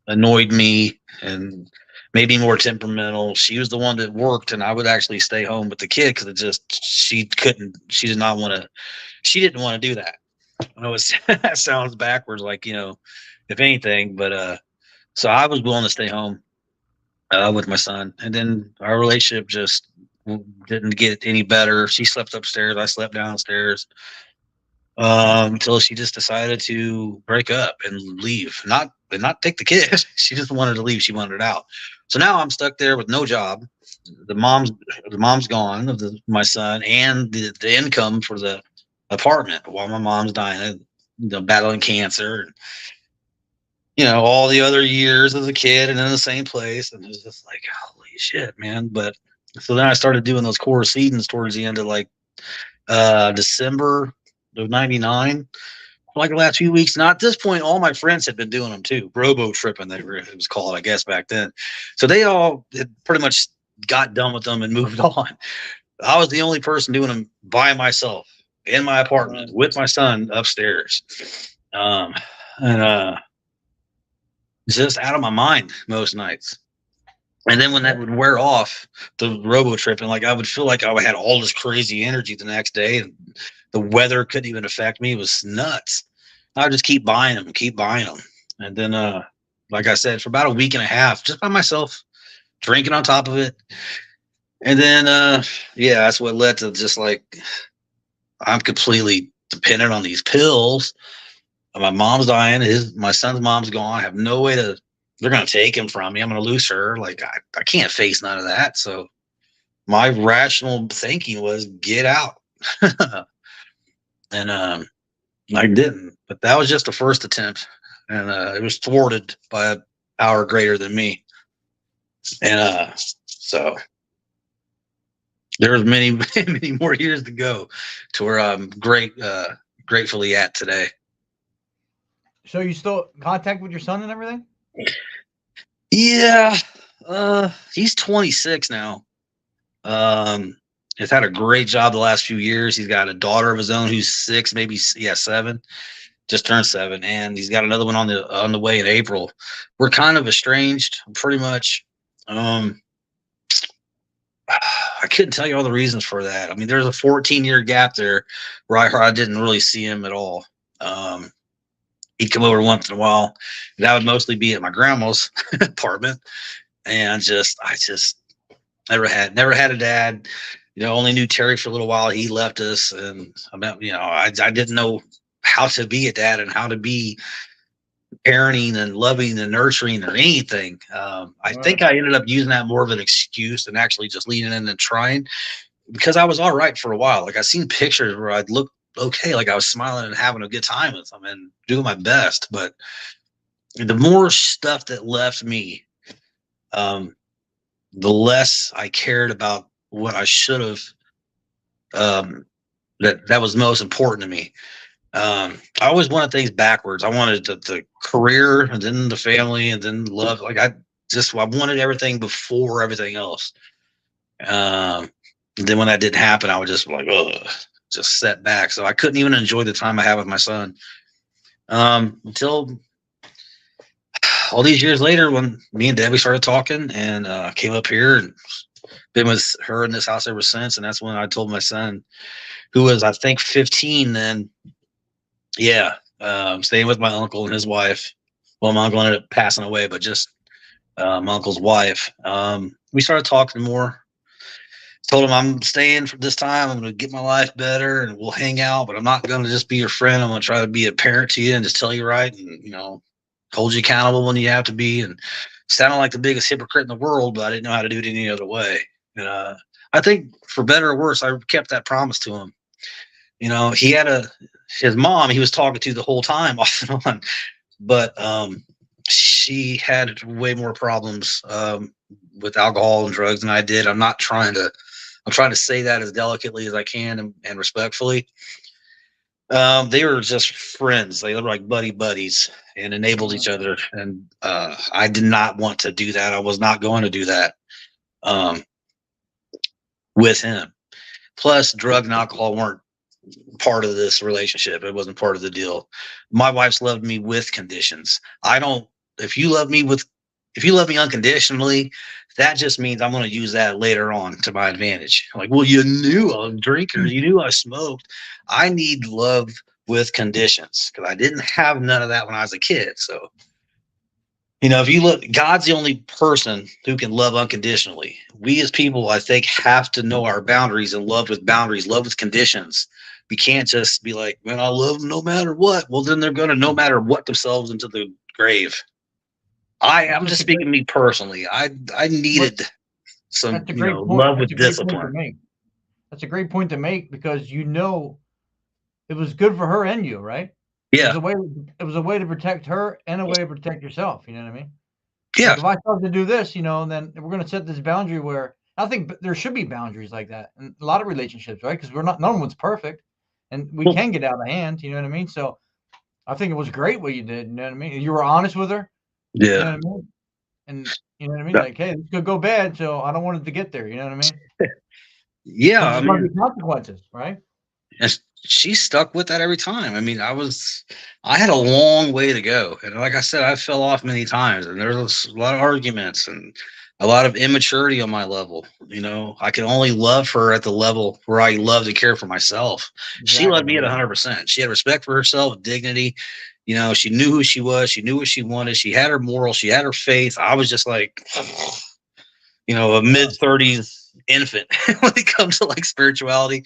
B: annoyed me and made me more temperamental. She was the one that worked, and I would actually stay home with the kid because she didn't want to do that. I know that sounds backwards, like if anything, but so I was willing to stay home with my son. And then our relationship just didn't get any better. She slept upstairs, I slept downstairs, until she just decided to break up and leave, not take the kid. She just wanted to leave. She wanted out. So now I'm stuck there with no job. The mom's the mom's gone of my son, and the income for the apartment while my mom's dying, battling cancer, and all the other years as a kid and in the same place. And it was just like, holy shit, man. But so then I started doing those core seedings towards the end of like December of '99, like the last few weeks. Now at this point, all my friends had been doing them too. Robo tripping, it was called, I guess, back then. So they all had pretty much got done with them and moved on. I was the only person doing them by myself in my apartment with my son upstairs. And just out of my mind most nights. And then when that would wear off, the robo tripping, like I would feel like I had all this crazy energy the next day, and the weather couldn't even affect me. It was nuts. I would just keep buying them, and then, like I said, for about a week and a half, just by myself, drinking on top of it. And then, that's what led to just like I'm completely dependent on these pills. My mom's dying. My son's mom's gone. I have no way to. They're gonna take him from me. I'm gonna lose her. Like I can't face none of that. So my rational thinking was get out, and I didn't. But that was just the first attempt, and it was thwarted by a power greater than me. And so there's many many more years to go to where I'm gratefully at today.
A: So you still contact with your son and everything?
B: Yeah, he's 26 now. He's had a great job the last few years. He's got a daughter of his own who's 6, maybe 7, just turned 7, and he's got another one on the way in April. We're kind of estranged, pretty much. I couldn't tell you all the reasons for that. I mean, there's a 14-year gap there where I didn't really see him at all. He'd come over once in a while. That would mostly be at my grandma's apartment. And I just never had a dad. Only knew Terry for a little while. He left us, and I didn't know how to be a dad and how to be parenting and loving and nurturing or anything. I think I ended up using that more of an excuse than actually just leaning in and trying, because I was all right for a while. Like I seen pictures where I'd look okay, like I was smiling and having a good time with them and doing my best. But the more stuff that left me, the less I cared about what I should have. That was most important to me. I always wanted things backwards. I wanted the career, and then the family, and then love. Like I wanted everything before everything else. Then when that didn't happen, I was just like, just set back. So I couldn't even enjoy the time I had with my son. Until all these years later, when me and Debbie started talking, and came up here and been with her in this house ever since. And that's when I told my son, who was, I think, 15 then, staying with my uncle and his wife. Well, my uncle ended up passing away, but just my uncle's wife. We started talking more. Told him I'm staying for this time. I'm going to get my life better, and we'll hang out, but I'm not going to just be your friend. I'm going to try to be a parent to you and just tell you right, and, hold you accountable when you have to be. And sounded like the biggest hypocrite in the world, but I didn't know how to do it any other way. And I think for better or worse, I kept that promise to him. He had his mom he was talking to the whole time off and on, but she had way more problems with alcohol and drugs than I did. I'm trying to say that as delicately as I can and respectfully. They were just friends. They were like buddies and enabled each other. And I did not want to do that. I was not going to do that with him. Plus, drug and alcohol weren't part of this relationship. It wasn't part of the deal. My wife's loved me with conditions. If you love me unconditionally, that just means I'm going to use that later on to my advantage. Like, well, you knew I was a drinker. You knew I smoked. I need love with conditions, because I didn't have none of that when I was a kid. So You know, if you look, God's the only person who can love unconditionally. We as people, I think, have to know our boundaries and love with boundaries, love with conditions. We can't just be like, man, I love them no matter what. Well, then they're going to no matter what themselves into the grave.
A: That's
B: I'm
A: such
B: just
A: a great,
B: speaking me personally. I
A: but
B: needed some,
A: that's a great point.
B: love
A: That's
B: with
A: a great point to
B: discipline.
A: make. That's a great point to make because it was good for her and you, right? It was
B: Yeah.
A: a way. It was a way to protect her and a way to protect yourself. You know what I mean?
B: Yeah.
A: Like if I start to do this, then we're going to set this boundary where I think there should be boundaries like that in a lot of relationships, right? Because we're not, no one's perfect, and we
B: Well,
A: can get out of hand. You know what I mean? So I think it was great what you did. You know what I mean? You were honest with her. You know
B: yeah.
A: what I mean? And you know what I mean? Like, hey, this could go bad, so I don't want it to get there. You know what I mean?
B: Yeah.
A: Because
B: I
A: there's going to
B: mean,
A: be consequences, right?
B: and she stuck with that every time. I mean, I had a long way to go. And like I said, I fell off many times and there was a lot of arguments and a lot of immaturity on my level. I could only love her at the level where I love to care for myself. She
A: Exactly.
B: loved me at 100%. She had respect for herself, dignity. She knew who she was. She knew what she wanted. She had her morals. She had her faith. I was just like, a
A: Yeah.
B: mid-30s infant when it comes to like spirituality,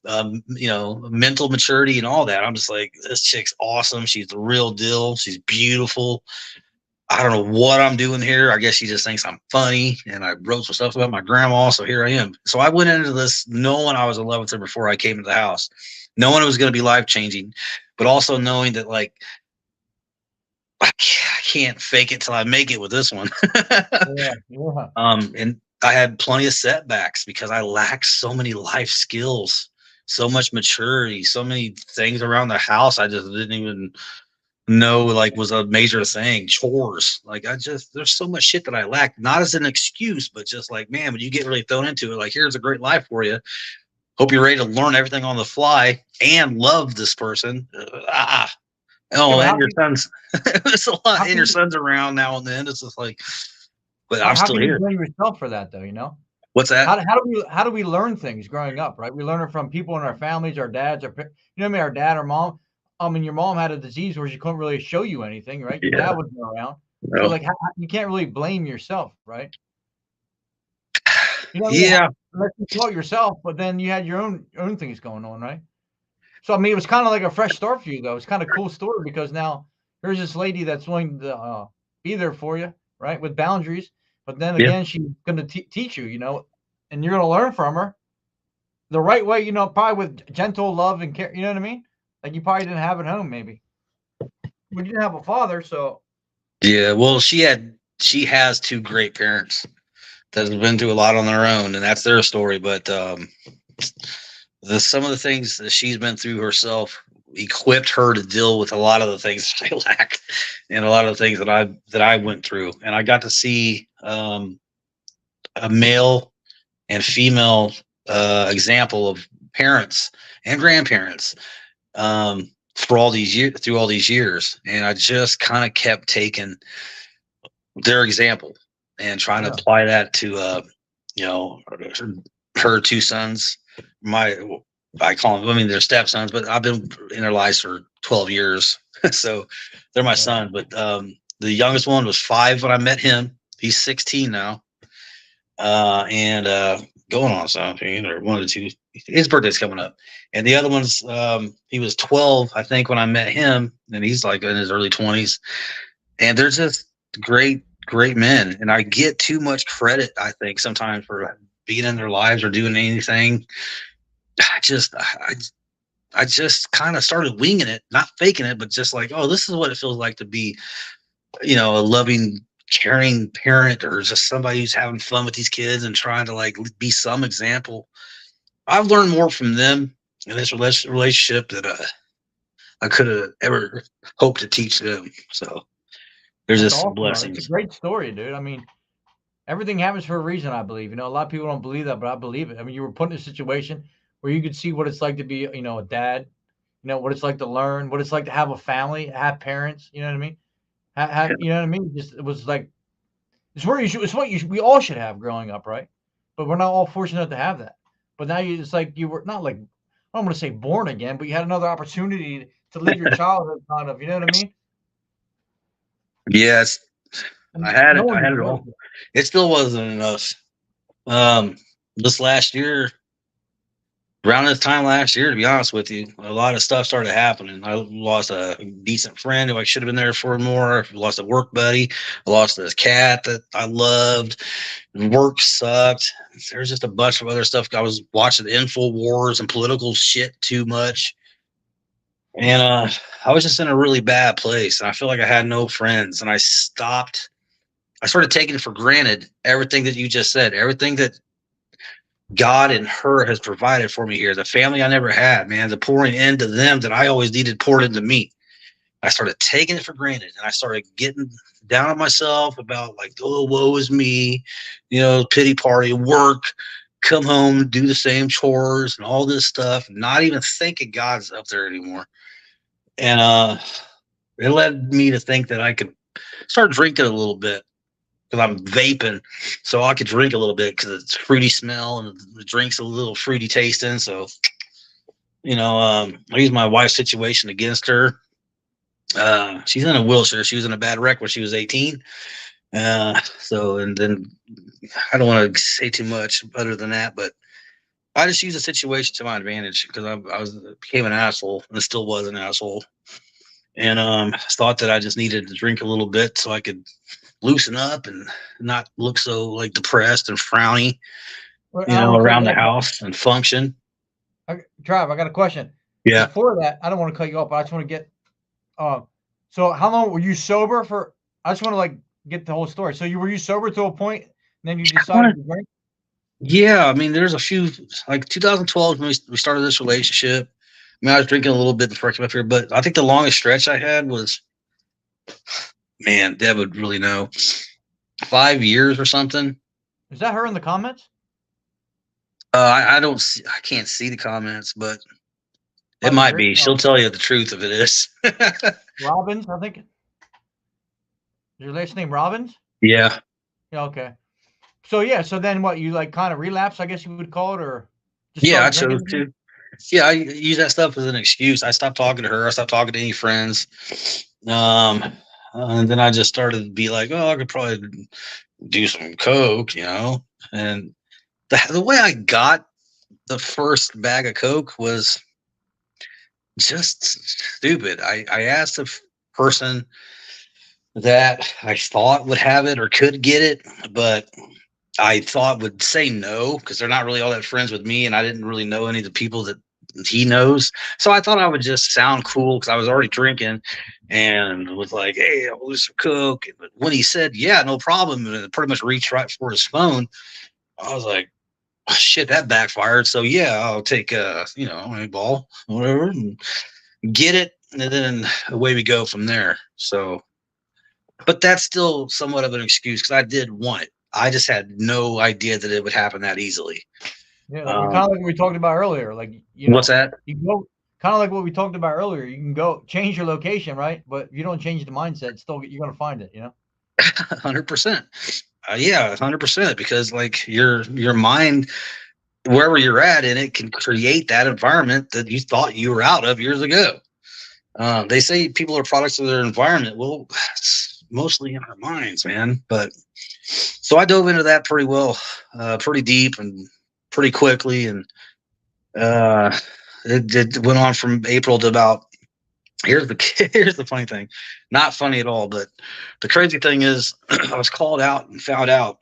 B: mental maturity and all that. I'm just like, this chick's awesome. She's the real deal. She's beautiful. I don't know what I'm doing here. I guess she just thinks I'm funny. And I wrote some stuff about my grandma. So here I am. So I went into this knowing I was in love with her before I came into the house, knowing it was going to be life changing, but also knowing that like, I can't fake it till I make it with this one.
A: Yeah. Yeah.
B: And I had plenty of setbacks because I lacked so many life skills, so much maturity, so many things around the house I just didn't even know like was a major thing. Chores. Like there's so much shit that I lacked, not as an excuse, but just like, man, when you get really thrown into it, like here's a great life for you. Hope you're ready to learn everything on the fly and love this person.
A: Yeah,
B: Oh,
A: but
B: and your son's there's a lot,
A: how
B: and
A: can
B: your
A: you
B: son's around now and then. It's just like, but I'm
A: how
B: still
A: can you
B: here.
A: blame yourself for that though?
B: What's that?
A: How do we learn things growing up, right? We learn it from people in our families, our dads, you know what I mean, our dad or mom. I mean, your mom had a disease where she couldn't really show you anything, right? Your dad
B: Yeah.
A: wasn't around, so
B: Well,
A: like you can't really blame yourself, right? You know what I mean?
B: yeah.
A: Unless you taught yourself, but then you had your own things going on, right? So I mean, it was kind of like a fresh start for you, though. It's kind of cool story because now here's this lady that's willing to be there for you, right, with boundaries. But then
B: Yeah.
A: again, she's going to teach you, and you're going to learn from her the right way, probably with gentle love and care. You know what I mean? Like you probably didn't have at home, maybe. Well, you didn't have a father, so
B: Yeah. Well, she has two great parents that have been through a lot on their own, and that's their story. But some of the things that she's been through herself equipped her to deal with a lot of the things that I lack, and a lot of the things that I went through. And I got to see a male and female example of parents and grandparents for all these years, through all these years, and I just kind of kept taking their example and trying to
A: yeah,
B: apply that to her two sons. I call them, I mean, they're stepsons, but I've been in their lives for 12 years. So they're my
A: yeah.
B: son. But the youngest one was 5 when I met him. He's 16 now. And going on 17 or one of the two. His birthday's coming up. And the other one's, he was 12, I think, when I met him. And he's like in his early 20s. And they're just great, great men. And I get too much credit, I think, sometimes for being in their lives or doing anything. I just kind of started winging it, not faking it, but just like, oh, this is what it feels like to be, a loving, caring parent, or just somebody who's having fun with these kids and trying to like be some example. I've learned more from them in this relationship that I could have ever hoped to teach them. So there's
A: That's
B: just some
A: awesome, though. It's a
B: blessings.
A: great story, dude. I mean, everything happens for a reason, I believe. A lot of people don't believe that, but I believe it. I mean, you were put in a situation where you could see what it's like to be, a dad. What it's like to learn, what it's like to have a family, have parents. You know what I mean? You know what I mean? Just it was like it's what we all should have growing up, right? But we're not all fortunate to have that. But now it's like you were not like I don't want to say born again, but you had another opportunity to live your childhood, kind of. You know what I mean?
B: Yes. I had
A: No
B: it. I
A: one
B: had it all.
A: deserves it.
B: It still wasn't enough. This last year, around this time last year, to be honest with you, a lot of stuff started happening. I lost a decent friend who I should have been there for more. I lost a work buddy. I lost this cat that I loved. Work sucked. There's just a bunch of other stuff. I was watching the info wars and political shit too much. And I was just in a really bad place. And I feel like I had no friends. And I started taking for granted everything that you just said, everything that God and her has provided for me here. The family I never had, man, the pouring into them that I always needed poured into me. I started taking it for granted, and I started getting down on myself about like, oh, woe is me, pity party, work, come home, do the same chores and all this stuff, not even thinking God's up there anymore. And it led me to think that I could start drinking a little bit, because I'm vaping, so I could drink a little bit because it's fruity smell and the drink's a little fruity tasting. So, I use my wife's situation against her. She's in a wheelchair. She was in a bad wreck when she was 18. And then I don't want to say too much other than that, but I just use the situation to my advantage because I became an asshole and still was an asshole. And thought that I just needed to drink a little bit so I could loosen up and not look so like depressed and frowny, around the house and function.
A: Trav, I got a question.
B: Yeah.
A: Before that, I don't want to cut you off, but I just want to get. So how long were you sober for? I just want to like get the whole story. So were you sober to a point, and then you decided to drink?
B: Yeah, I mean, there's a few, like 2012 when we started this relationship. I mean, I was drinking a little bit before I came up here, but I think the longest stretch I had was, man, Deb would really know, 5 years or something.
A: Is that her in the comments?
B: I don't see, I can't see the comments, but it might be. She'll tell you the truth if it is.
A: Robbins, I think. Is your last name Robbins?
B: Yeah.
A: Yeah. Okay. So so then what, you like kind of relapse, I guess you would call it, or
B: just I chose to. Yeah, I use that stuff as an excuse. I stopped talking to her. I stopped talking to any friends. And then I just started to be like, oh, I could probably do some coke, And the way I got the first bag of coke was just stupid. I asked a person that I thought would have it or could get it, but I thought would say no because they're not really all that friends with me, and I didn't really know any of the people that he knows. So I thought I would just sound cool because I was already drinking and was like, hey, I'll lose some coke. But when he said, yeah, no problem, and pretty much reached right for his phone, I was like, oh, shit, that backfired. So yeah, I'll take a ball, whatever, and get it, and then away we go from there. So, but that's still somewhat of an excuse because I did want it. I just had no idea that it would happen that easily.
A: Yeah, kind of like what we talked about earlier. Like,
B: what's that?
A: You go kind of like what we talked about earlier. You can go change your location, right? But if you don't change the mindset, still you're gonna find it.
B: 100%. Yeah, 100%. Because like your mind, wherever you're at in it, can create that environment that you thought you were out of years ago. They say people are products of their environment. Well, it's mostly in our minds, man. But so I dove into that pretty well, pretty deep and pretty quickly. And it went on from April to about, here's the funny thing, not funny at all, but the crazy thing is I was called out and found out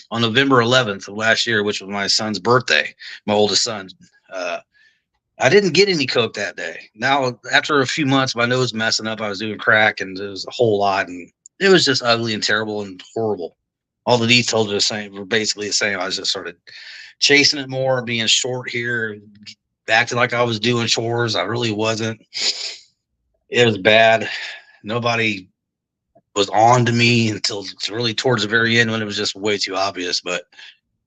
B: on November 11th of last year, which was my son's birthday, my oldest son. I didn't get any coke that day. Now, after a few months, my nose messing up, I was doing crack, and it was a whole lot, and it was just ugly and terrible and horrible. All the details were basically the same. I just started chasing it more, being short here, acting like I was doing chores. I really wasn't. It was bad. Nobody was on to me until really towards the very end when it was just way too obvious. But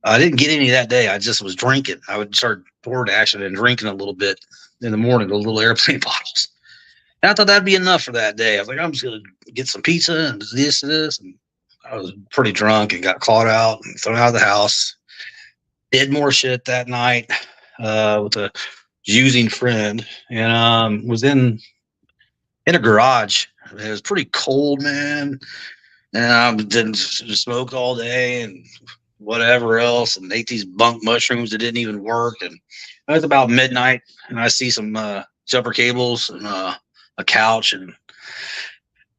B: I didn't get any that day. I just was drinking. I would start forward action and drinking a little bit in the morning, those little airplane bottles. And I thought that'd be enough for that day. I was like, I'm just going to get some pizza and this. And I was pretty drunk and got caught out and thrown out of the house. Did more shit that night with a using friend, and was in a garage. It was pretty cold, man. And I didn't smoke all day and whatever else, and ate these bunk mushrooms that didn't even work. And it was about midnight, and I see some jumper cables and a couch, and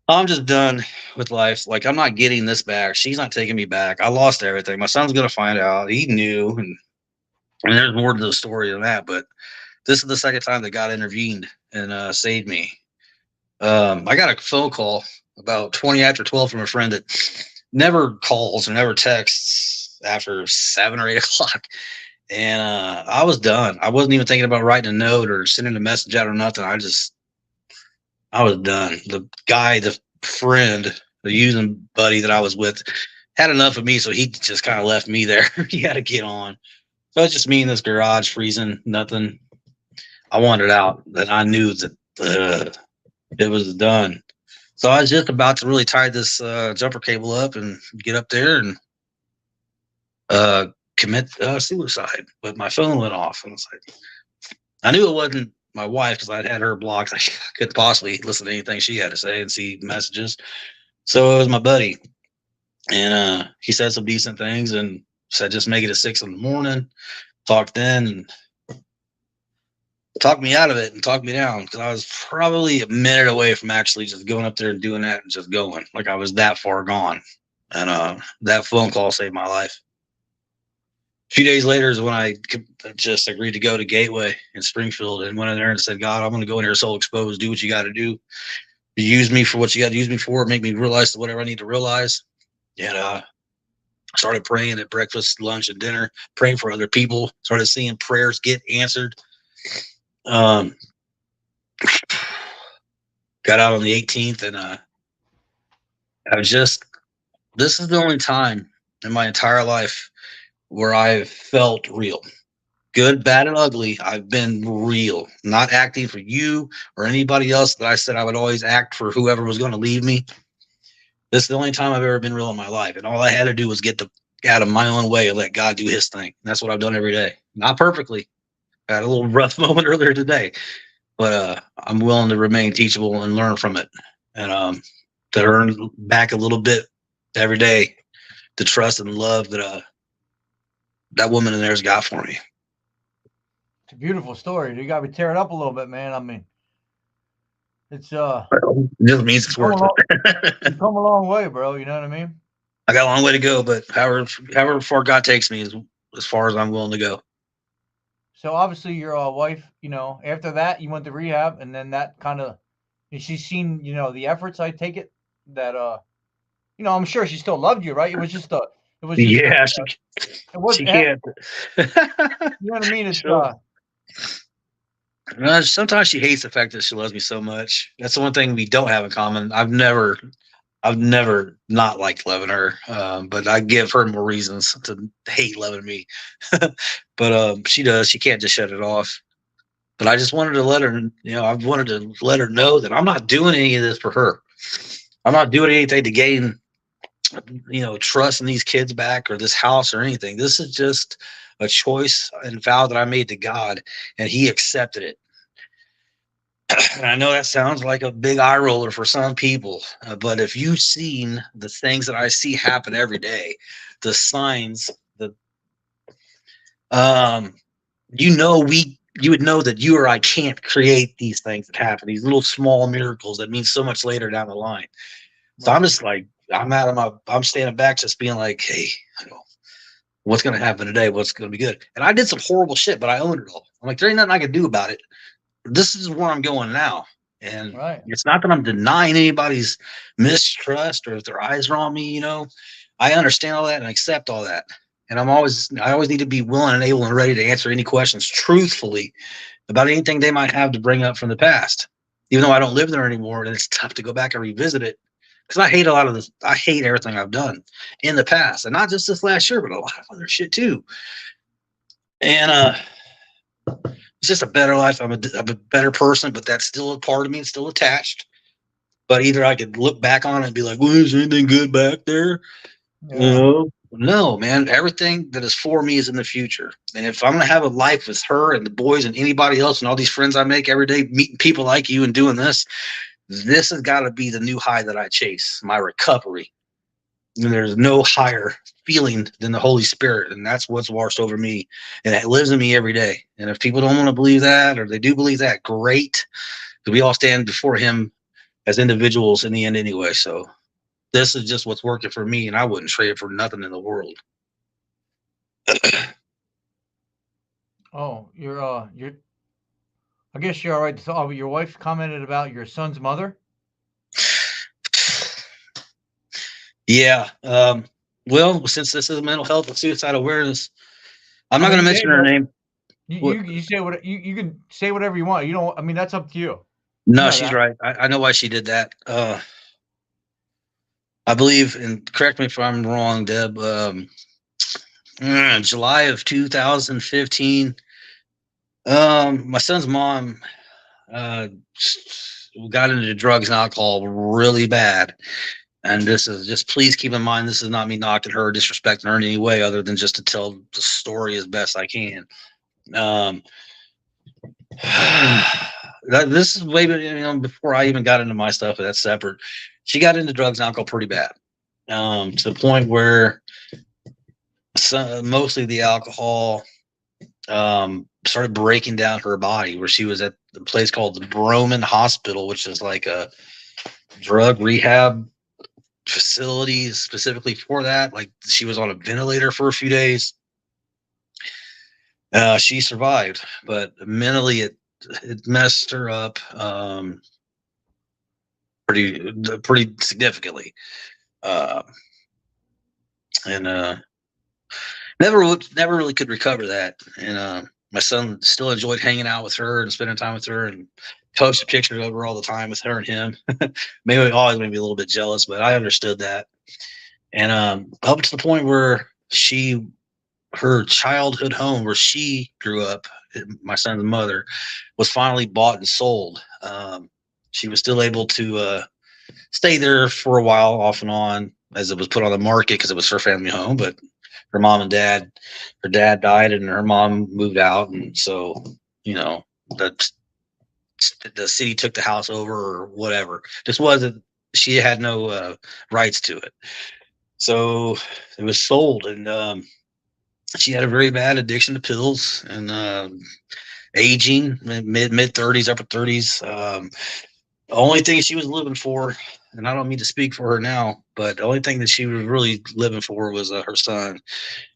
B: I'm just done with life. Like, I'm not getting this back. She's not taking me back. I lost everything. My son's gonna find out. He knew, and there's more to the story than that. But this is the second time that God intervened and saved me. I got a phone call about 20 after 12 from a friend that never calls or never texts after 7 or 8 o'clock. And I was done. I wasn't even thinking about writing a note or sending a message out or nothing. I was done. The guy, the friend, the using buddy that I was with had enough of me, so he just kind of left me there. He had to get on. So it's just me in this garage freezing, nothing. I wanted out, and I knew that it was done. So I was just about to really tie this jumper cable up and get up there and commit suicide. But my phone went off, and it's like, I knew it wasn't my wife because I'd had her blocked. I couldn't possibly listen to anything she had to say and see messages. So it was my buddy, and he said some decent things and said just make it at 6 a.m. Talked then and talked me out of it and talked me down because I was probably a minute away from actually just going up there and doing that and just going. Like, I was that far gone. And that phone call saved my life. A few days later is when I just agreed to go to Gateway in Springfield and went in there and said, God, I'm going to go in here soul exposed, do what you got to do. Use me for what you got to use me for, make me realize whatever I need to realize. And started praying at breakfast, lunch, and dinner, praying for other people, started seeing prayers get answered. Got out on the 18th, and this is the only time in my entire life where I've felt real. Good, bad, and ugly. I've been real, not acting for you or anybody else that I said I would always act for whoever was going to leave me. This is the only time I've ever been real in my life. And all I had to do was get out of my own way and let God do his thing. And that's what I've done every day. Not perfectly. I had a little rough moment earlier today, but I'm willing to remain teachable and learn from it, and to earn back a little bit every day, the trust and love that that woman in there's got for me.
A: It's a beautiful story. You got me tearing up a little bit, man. I mean, it's
B: it just means it's worth
A: it. You've come a long way, bro. You know what I mean?
B: I got a long way to go, but however far God takes me is as far as I'm willing to go.
A: So obviously your wife, you know, after that you went to rehab, and then that kind of, she's seen, you know, the efforts, I take it, that you know, I'm sure she still loved you, right? It was just
B: yeah,
A: she can't. You know what I mean? It's
B: sure. Sometimes she hates the fact that she loves me so much. That's the one thing we don't have in common. I've never not liked loving her, but I give her more reasons to hate loving me. But she does. She can't just shut it off. But I just wanted to let her, you know, I wanted to let her know that I'm not doing any of this for her. I'm not doing anything to gain, you know, trust in these kids back or this house or anything. This is just a choice and vow that I made to God, and he accepted it. And I know that sounds like a big eye roller for some people, but if you've seen the things that I see happen every day, the signs, you would know that you or I can't create these things that happen, these little small miracles that mean so much later down the line. So I'm just like, I'm standing back just being like, hey, what's going to happen today? What's going to be good? And I did some horrible shit, but I owned it all. I'm like, there ain't nothing I can do about it. This is where I'm going now. And It's not that I'm denying anybody's mistrust or if their eyes are on me, you know. I understand all that and accept all that. And I always need to be willing and able and ready to answer any questions truthfully about anything they might have to bring up from the past. Even though I don't live there anymore, and it's tough to go back and revisit it, because I hate a lot of this. I hate everything I've done in the past, and not just this last year, but a lot of other shit too. And it's just a better life. I'm a better person, but that's still a part of me. It's still attached. But either I could look back on it and be like, well, is anything good back there? Yeah. No, man. Everything that is for me is in the future. And if I'm going to have a life with her and the boys and anybody else and all these friends I make every day, meeting people like you and doing this has got to be the new high that I chase, my recovery. And there's no higher feeling than the Holy Spirit, and that's what's washed over me, and it lives in me every day. And if people don't want to believe that, or they do believe that, great. Because we all stand before Him as individuals in the end anyway. So this is just what's working for me, and I wouldn't trade it for nothing in the world.
A: Oh, I guess you're all right. So, your wife commented about your son's mother.
B: Yeah. Well, since this is mental health and suicide awareness, I'm not going to mention her name.
A: You say what you can say whatever you want. You don't. I mean, that's up to you.
B: No, she's right. I know why she did that. I believe, and correct me if I'm wrong, Deb. July of 2015. My son's mom got into drugs and alcohol really bad. And this is just, please keep in mind, this is not me knocking her, disrespecting her in any way, other than just to tell the story as best I can. This is way before I even got into my stuff. That's separate. She got into drugs and alcohol pretty bad, to the point where mostly the alcohol started breaking down her body. Where she was at the place called the Broman Hospital, which is like a drug rehab facility specifically for that. Like, she was on a ventilator for a few days. She survived, but mentally it messed her up pretty significantly. And never really could recover that. And my son still enjoyed hanging out with her and spending time with her, and posted pictures of her all the time with her and him. Maybe always made me a little bit jealous, but I understood that. And up to the point where her childhood home where she grew up, my son's mother, was finally bought and sold. She was still able to stay there for a while, off and on, as it was put on the market, because it was her family home. But her mom and dad, her dad died and her mom moved out. And so, the city took the house over or whatever. Just wasn't, she had no rights to it. So it was sold, and she had a very bad addiction to pills, and aging, mid 30s, upper 30s. The only thing she was living for, and I don't mean to speak for her now, but the only thing that she was really living for was her son.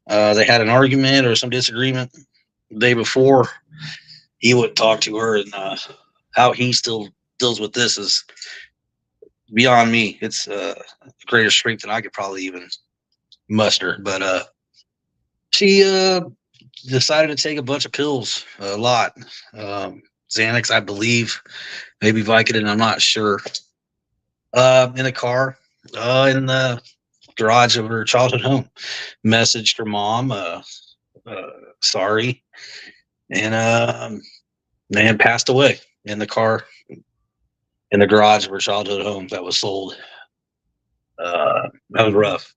B: They had an argument or some disagreement the day before. He wouldn't talk to her, and how he still deals with this is beyond me. It's greater strength than I could probably even muster. But she decided to take a bunch of pills, a lot. Xanax, I believe, maybe Vicodin, I'm not sure. In the car, in the garage of her childhood home, messaged her mom, sorry, and man passed away in the car, in the garage of her childhood home that was sold. That was rough,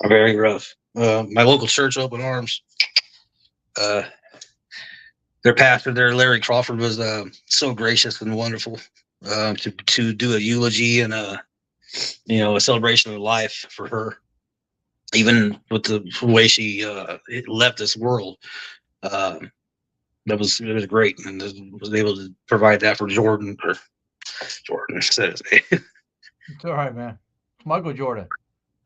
B: very rough. My local church, Open Arms, their pastor there, Larry Crawford, was so gracious and wonderful to do a eulogy and a celebration of life for her, even with the way she left this world. It was great, and was able to provide that for Jordan says.
A: It's all right, man. It's Michael Jordan.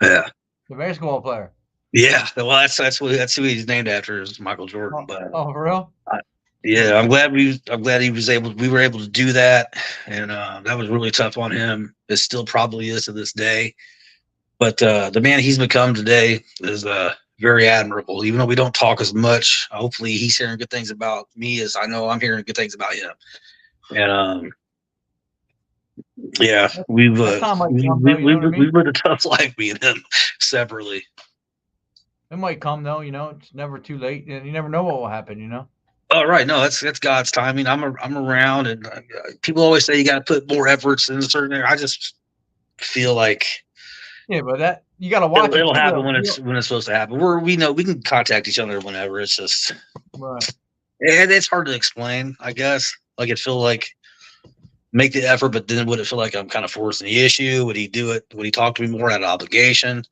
B: Yeah,
A: the basketball player.
B: Yeah, well, that's who he's named after, is Michael Jordan. But
A: for real?
B: Yeah, I'm glad we were able to do that, and that was really tough on him. It still probably is to this day. But the man he's become today is very admirable. Even though we don't talk as much, hopefully he's hearing good things about me as I know I'm hearing good things about him. And yeah, we've lived a tough life, me and him, separately.
A: It might come though, it's never too late, and you never know what will happen,
B: Oh, right. No, that's God's timing. I'm around, and people always say you got to put more efforts in a certain area. I just feel like,
A: yeah, but that you got to watch.
B: It'll happen when it's supposed to happen. We know we can contact each other whenever. It's just,
A: right.
B: And it's hard to explain, I guess. Like, it feel like make the effort, but then would it feel like I'm kind of forcing the issue? Would he do it? Would he talk to me more out of obligation?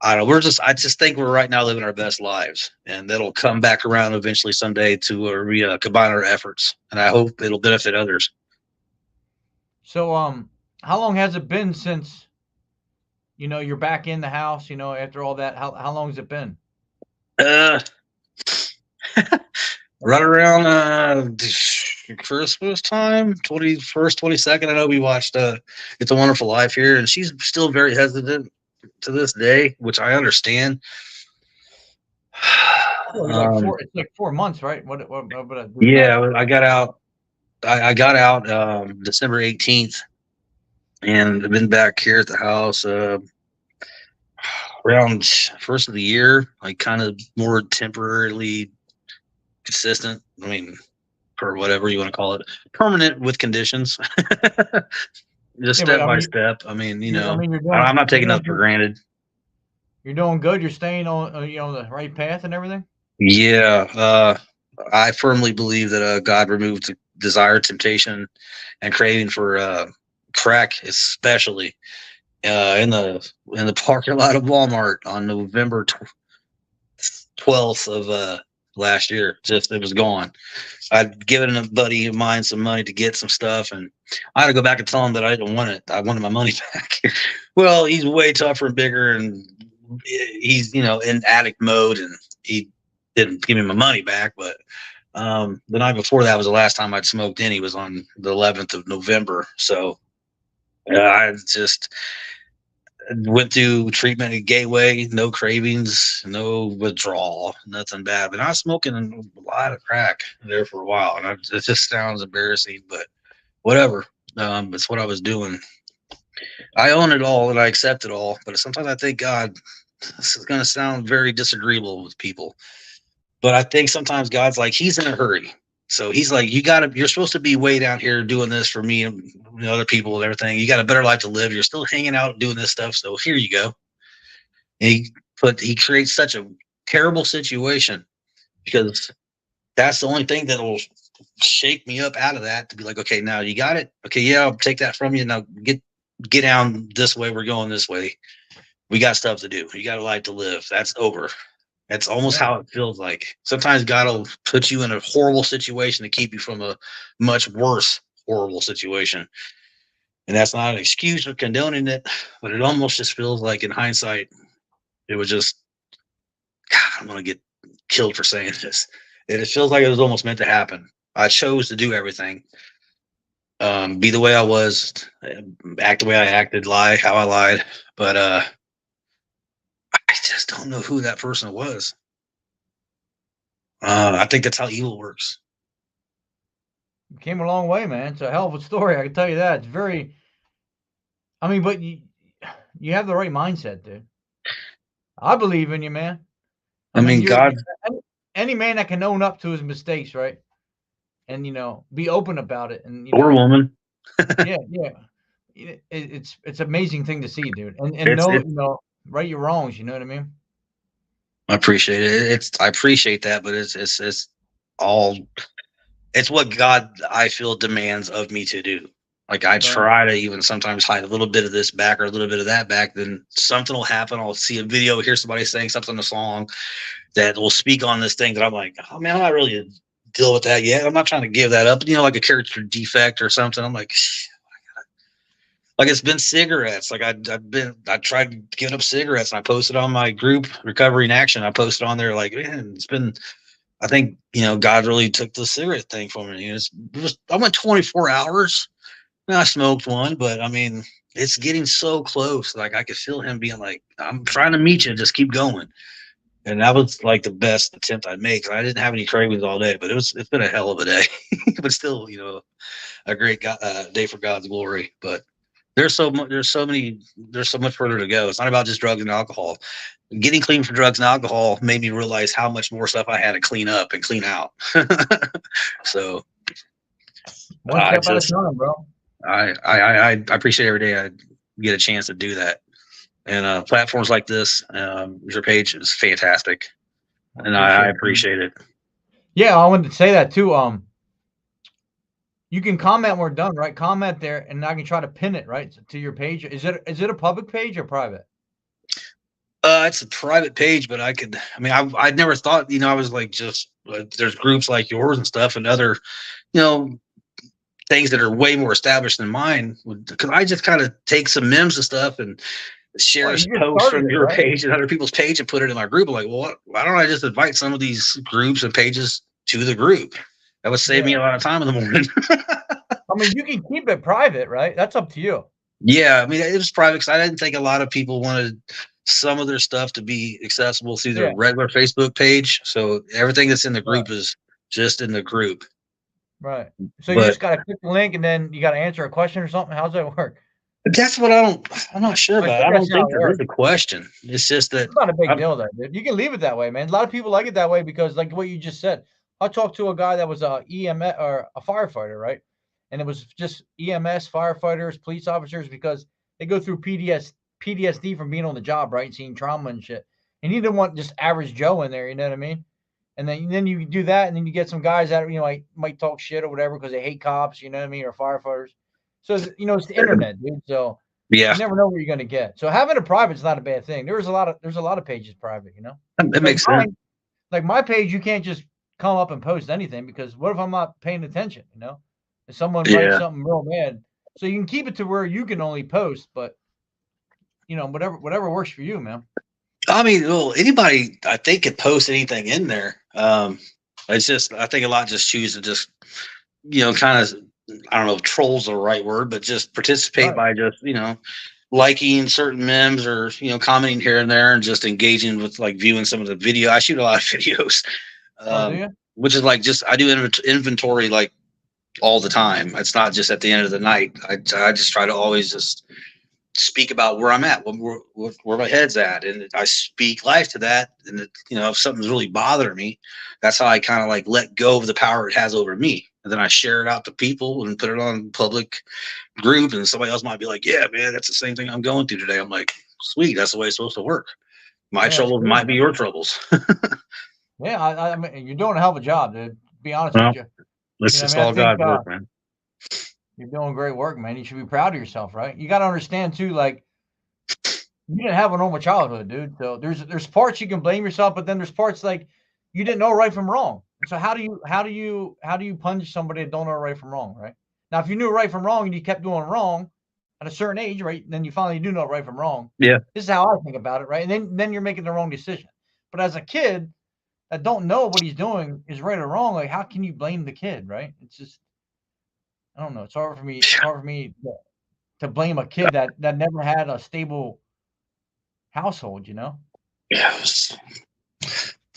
B: I don't know. I just think we're right now living our best lives, and that'll come back around eventually someday to where we combine our efforts, and I hope it'll benefit others.
A: So, how long has it been since, you're back in the house, after all that? How long has it been?
B: Uh, right around Christmas time, 21st, 22nd. I know we watched It's a Wonderful Life here, and she's still very hesitant to this day, which I understand.
A: It's like 4 months, right?
B: Yeah, I got out. I got out December 18th, and I've been back here at the house around first of the year, like kind of more temporarily consistent. I mean, or whatever you want to call it, permanent with conditions. Just step by step. I mean, I'm not taking that for granted.
A: You're doing good. You're staying on, the right path and everything.
B: Yeah, I firmly believe that God removed the desire, temptation, and craving for crack, especially in the parking lot of Walmart on November 12th of last year. Just it was gone. I'd given a buddy of mine some money to get some stuff, and I had to go back and tell him that I didn't want it. I wanted my money back. Well, he's way tougher and bigger, and he's in addict mode, and he didn't give me my money back. But the night before that was the last time I'd smoked any. Was on the 11th of November. So I just went through treatment at Gateway, no cravings, no withdrawal, nothing bad. But I was smoking a lot of crack there for a while, and it just sounds embarrassing, but whatever. It's what I was doing. I own it all and I accept it all, but sometimes I think, God, this is going to sound very disagreeable with people, but I think sometimes God's like, he's in a hurry. So he's like, you're supposed to be way down here doing this for me and other people and everything. You got a better life to live. You're still hanging out doing this stuff. So here you go. And he creates such a terrible situation because that's the only thing that will shake me up out of that to be like, okay, now you got it. Okay. Yeah. I'll take that from you. Now get down this way. We're going this way. We got stuff to do. You got a life to live. That's over. That's almost how it feels like. Sometimes God will put you in a horrible situation to keep you from a much worse, horrible situation. And that's not an excuse for condoning it, but it almost just feels like in hindsight, it was just, God, I'm going to get killed for saying this. And it feels like it was almost meant to happen. I chose to do everything. Be the way I was, act the way I acted, lie how I lied. But I just don't know who that person was. I think that's how evil works.
A: You came a long way, man. It's a hell of a story. I can tell you that. It's very, but you have the right mindset, dude. I believe in you, man.
B: I mean, God.
A: Any man that can own up to his mistakes, right? And, be open about it. And
B: or woman.
A: Yeah. It's an amazing thing to see, dude. And right your wrongs, you know what I mean?
B: I appreciate it. I appreciate that, but it's what God, I feel, demands of me to do. Like I try to even sometimes hide a little bit of this back or a little bit of that back. Then something will happen. I'll see a video, hear somebody saying something in a song that will speak on this thing that I'm like, oh man, I'm not really deal with that yet. I'm not trying to give that up. Like a character defect or something. I'm like, it's been cigarettes. Like I tried giving up cigarettes, and I posted on my group Recovery in Action. I posted on there like, man, it's been. I think God really took the cigarette thing from me. I went 24 hours. And I smoked one, but it's getting so close. Like I could feel him being like, I'm trying to meet you. Just keep going. And that was like the best attempt I'd make. I didn't have any cravings all day, but it's been a hell of a day. But still, a great day for God's glory. But there's so much further to go. It's not about just drugs and alcohol. Getting clean from drugs and alcohol made me realize how much more stuff I had to clean up and clean out. So
A: one step at a time, bro.
B: I appreciate every day I get a chance to do that. And platforms like this, your page is fantastic. And I appreciate it.
A: Yeah, I wanted to say that too. You can comment when we're done, right? Comment there, and I can try to pin it right to your page. Is it a public page or private?
B: It's a private page, but I'd never thought, I was like, just there's groups like yours and stuff and other, you know, things that are way more established than mine, because I just kind of take some memes and stuff and share
A: Well, you just
B: posts
A: started
B: from
A: it,
B: your
A: right?
B: page and other people's page and put it in my group. I'm like, well, why don't I just invite some of these groups and pages to the group? That would save me a
A: Yeah.
B: lot of time in the morning.
A: I mean, you can keep it private, right? That's up to you.
B: Yeah, I mean, it was private because I didn't think a lot of people wanted some of their stuff to be accessible through their
A: Yeah.
B: regular Facebook page. So everything that's in the
A: Right.
B: group is just in the group.
A: Right. So you
B: But
A: just got to click the link, and then you got to answer a question or something. How's that work?
B: that's what I'm not sure
A: I
B: about.
A: think
B: I
A: that's
B: don't
A: how
B: think
A: it
B: there is
A: works.
B: a question. It's just that
A: It's not a big
B: I'm,
A: deal, though, dude. You can leave it that way, man. A lot of people like it that way because, like what you just said, I talked to a guy that was a EMS or a firefighter, right? And it was just EMS, firefighters, police officers, because they go through PTSD from being on the job, right? And seeing trauma and shit. And you didn't want just average Joe in there, you know what I mean? And then you do that, and then you get some guys that like might talk shit or whatever because they hate cops, you know what I mean, or firefighters. So it's the internet, dude. So
B: yeah,
A: you never know what you're gonna get. So having a private is not a bad thing. There's a lot of pages private, you know.
B: that
A: Like
B: makes sense.
A: mine, like my page, you can't just come up and post anything because what if I'm not paying attention, you know? If someone writes
B: Yeah.
A: something real bad. So you can keep it to where you can only post, but whatever works for you, man.
B: I mean, well, anybody I think could post anything in there. It's just I think a lot just choose to just kind of, I don't know if troll's the right word, but just participate
A: Right.
B: by just liking certain memes or commenting here and there and just engaging with like viewing some of the video. I shoot a lot of videos,
A: Oh, do
B: um,
A: you?
B: which is like just I do inventory like all the time. It's not just at the end of the night. I just try to always just speak about where I'm at, where my head's at, and I speak life to that. And if something's really bothering me, that's how I kind of like let go of the power it has over me, and then I share it out to people and put it on public group. And somebody else might be like, "Yeah, man, that's the same thing I'm going through today." I'm like, "Sweet, that's the way it's supposed to work. My
A: Yeah, it's
B: troubles
A: cool,
B: might be
A: man.
B: your troubles."
A: Yeah, I mean, you're doing a hell of a job, dude. To be honest with
B: Well,
A: you.
B: it's
A: You know, what
B: just
A: I mean, I
B: all
A: think
B: God's work, man.
A: you're doing great work, man. You should be proud of yourself, right? You got to understand too, like you didn't have a normal childhood, dude. So there's parts you can blame yourself, but then there's parts like you didn't know right from wrong. So how do you punish somebody that don't know right from wrong, right? Now, if you knew right from wrong and you kept doing wrong at a certain age, right, then you finally do know right from wrong.
B: Yeah,
A: This is how I think about it, right? And then you're making the wrong decision. But as a kid that don't know what he's doing is right or wrong, like how can you blame the kid, right? It's just I don't know. It's hard for me. It's hard for me to blame a kid that never had a stable household, you know?
B: yeah.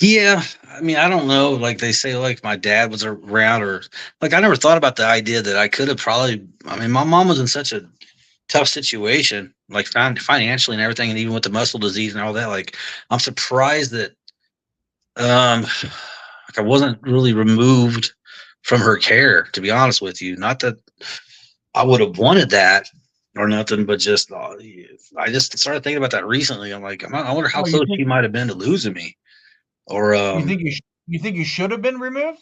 B: Yeah, I mean, I don't know. Like they say, like my dad was around, or like I never thought about the idea that I could have probably. I mean, my mom was in such a tough situation, like financially and everything, and even with the muscle disease and all that. Like, I'm surprised that like I wasn't really removed from her care. To be honest with you, not that I would have wanted that or nothing, but just I just started thinking about that recently. I'm like, I wonder how
A: Oh, you
B: close
A: think
B: she might have been to losing me, or
A: you think you should have been removed?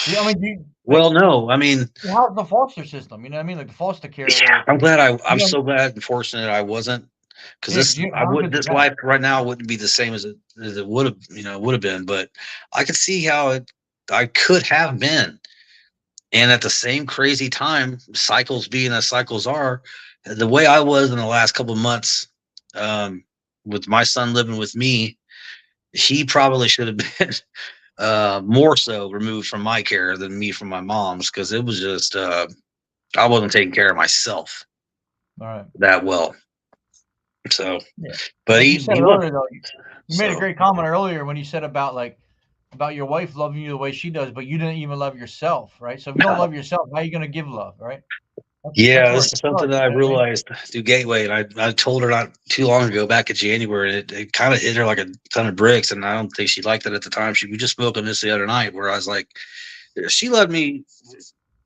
A: Yeah, I mean, do you
B: well, no, I mean,
A: how's the foster system? You know what I mean? Like the foster care
B: yeah,
A: where
B: I'm
A: you know,
B: so glad and fortunate I wasn't, because
A: yeah, 'cause how good is
B: this
A: that?
B: life right now wouldn't be the same as it would have, would have been. But I could see how I could have been, and at the same crazy time, cycles being as cycles are, the way I was in the last couple of months, um, with my son living with me, he probably should have been more so removed from my care than me from my mom's, because it was just I wasn't taking care of myself
A: All right.
B: that well. So,
A: Yeah.
B: but
A: Like you said
B: he was.
A: earlier though, you made a
B: So
A: great comment earlier when you said about your wife loving you the way she does, but you didn't even love yourself, right? So if you don't
B: no.
A: love yourself, how are you gonna give love, right? That's
B: Yeah,
A: where
B: this
A: it
B: is something
A: starts,
B: that I
A: you know what I mean?
B: realized through Gateway, and I told her not too long ago, back in January, and it kind of hit her like a ton of bricks, and I don't think she liked it at the time. We just spoke on this the other night, where I was like, she loved me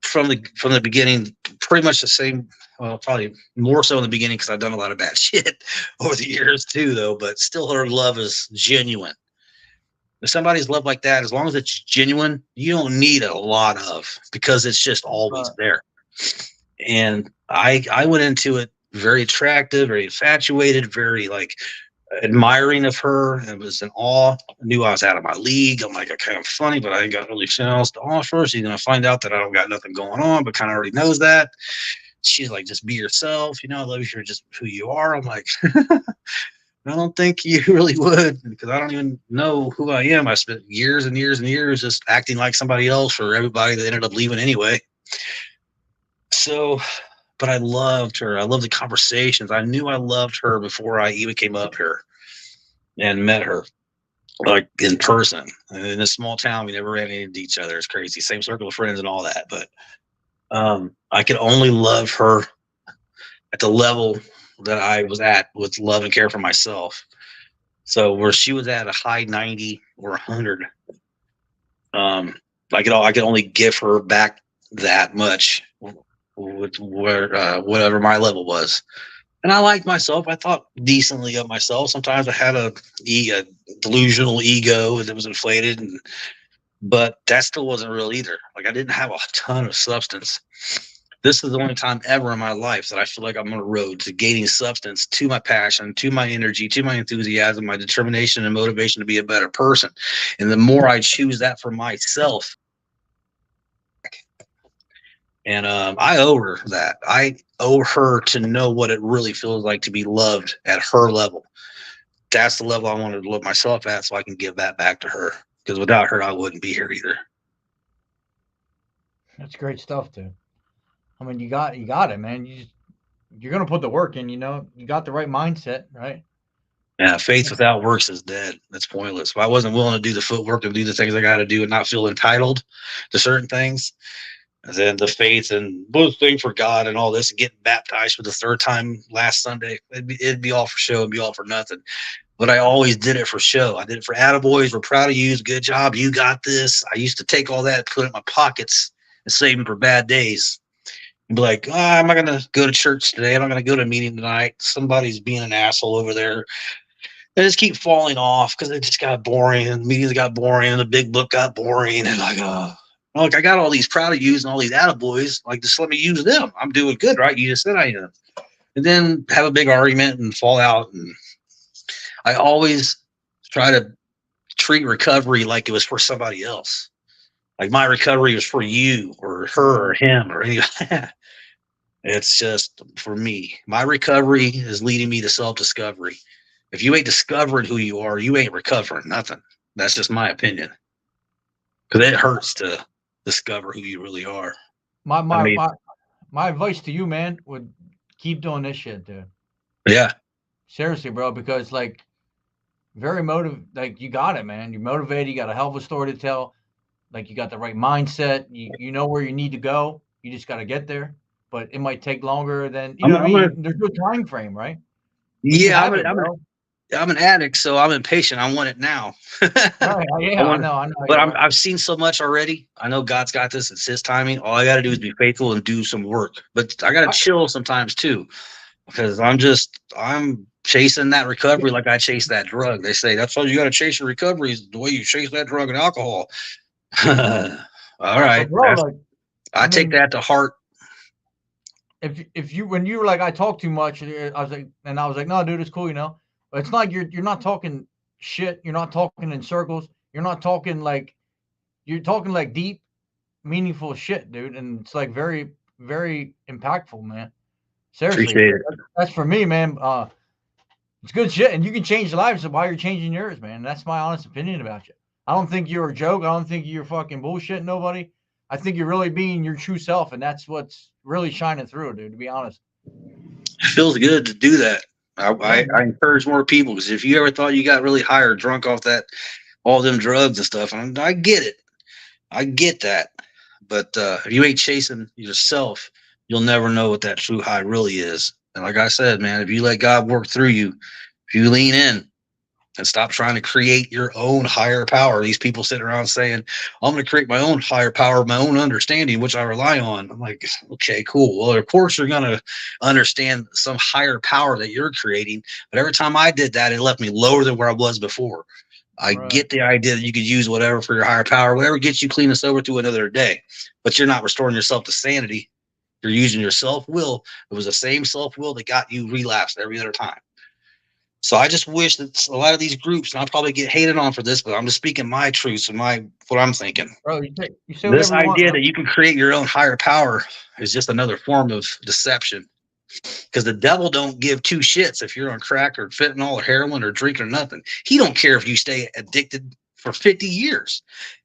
B: from the beginning, pretty much the same. Well, probably more so in the beginning because I've done a lot of bad shit over the years too, though. But still, her love is genuine. If somebody's love like that, as long as it's genuine, you don't need a lot of, because it's just always there. And I went into it very attractive, very infatuated, very like admiring of her. It was in awe. I knew I was out of my league. I'm like, I kind of funny, but I ain't got really shit else to offer. She's gonna find out that I don't got nothing going on, but kind of already knows that. She's like, just be yourself. You know, I love you for just who you are. I'm like, I don't think you really would, because I don't even know who I am. I spent years and years and years just acting like somebody else for everybody that ended up leaving anyway. So, but I loved her. I loved the conversations. I knew I loved her before I even came up here and met her, like in person. And in a small town, we never ran into each other. It's crazy. Same circle of friends and all that. But I could only love her at the level that I was at with love and care for myself. So where she was at a high 90 or 100, I could only give her back that much with whatever my level was. And I liked myself. I thought decently of myself. Sometimes I had a delusional ego that was inflated, but that still wasn't real either. Like, I didn't have a ton of substance. This is the only time ever in my life that I feel like I'm on a road to gaining substance to my passion, to my energy, to my enthusiasm, my determination and motivation to be a better person. And the more I choose that for myself, and I owe her that. I owe her to know what it really feels like to be loved at her level. That's the level I wanted to love myself at, so I can give that back to her. Because without her, I wouldn't be here either.
A: That's great stuff, dude. I mean, you got it, man. You're gonna put the work in. You know, you got the right mindset, right?
B: Yeah, faith without works is dead. That's pointless. If I wasn't willing to do the footwork and do the things I got to do and not feel entitled to certain things, then the faith and both thing for God and all this, and getting baptized for the third time last Sunday, it'd be all for show and be all for nothing. But I always did it for show. I did it for attaboys. We're proud of you. Good job. You got this. I used to take all that, put it in my pockets, and save them for bad days. And be like, I'm not going to go to church today. I'm not going to go to a meeting tonight. Somebody's being an asshole over there. They just keep falling off because it just got boring, and the meetings got boring, and the big book got boring. And like, look, I got all these proud of yous and all these attaboys. Like, just let me use them. I'm doing good, right? You just said I am. And then have a big argument and fall out. And I always try to treat recovery like it was for somebody else. Like, my recovery was for you or her or him or anybody. It's just for me. My recovery is leading me to self-discovery. If you ain't discovering who you are, you ain't recovering nothing. That's just my opinion. Because it hurts to discover who you really are.
A: My advice to you, man, would keep doing this shit, dude.
B: Yeah.
A: Seriously, bro, because like like you got it, man. You're motivated, you got a hell of a story to tell. Like, you got the right mindset. You know where you need to go. You just got to get there. But it might take longer than there's no time frame, right?
B: Yeah, I'm an addict, so I'm impatient. I want it now.
A: Right, yeah, I know.
B: But I've seen so much already. I know God's got this. It's His timing. All I got to do is be faithful and do some work. But I got to chill sometimes too, because I'm chasing that recovery like I chase that drug. They say that's all you got to chase your recovery is the way you chase that drug and alcohol. All right, bro, I take that to heart.
A: If you when you were like, I talk too much, I was like, no, dude, it's cool, you know. But it's not like you're not talking shit. You're not talking in circles. You're talking like deep, meaningful shit, dude. And it's like very, very impactful, man. Seriously,
B: appreciate it.
A: That's for me, man. It's good shit, and you can change lives while you're changing yours, man. That's my honest opinion about you. I don't think you're a joke. I don't think you're fucking bullshit nobody. I think you're really being your true self, and that's what's really shining through, dude, to be honest.
B: It feels good to do that. I encourage more people, because if you ever thought you got really high or drunk off all them drugs and stuff, I get it. I get that. But if you ain't chasing yourself, you'll never know what that true high really is. And like I said, man, if you let God work through you, if you lean in and stop trying to create your own higher power. These people sitting around saying, I'm going to create my own higher power, my own understanding, which I rely on. I'm like, okay, cool. Well, of course you're going to understand some higher power that you're creating. But every time I did that, it left me lower than where I was before. I
A: Right.
B: get the idea that you could use whatever for your higher power, whatever gets you clean and sober through another day, but you're not restoring yourself to sanity. You're using your self-will. It was the same self-will that got you relapsed every other time. So I just wish that a lot of these groups, and I'll probably get hated on for this, but I'm just speaking my truths and what I'm thinking.
A: Bro, you say
B: This
A: whatever you want,
B: idea
A: bro.
B: that you can create your own higher power is just another form of deception. Because the devil don't give two shits if you're on crack or fentanyl or heroin or drink or nothing. He don't care if you stay addicted for 50 years.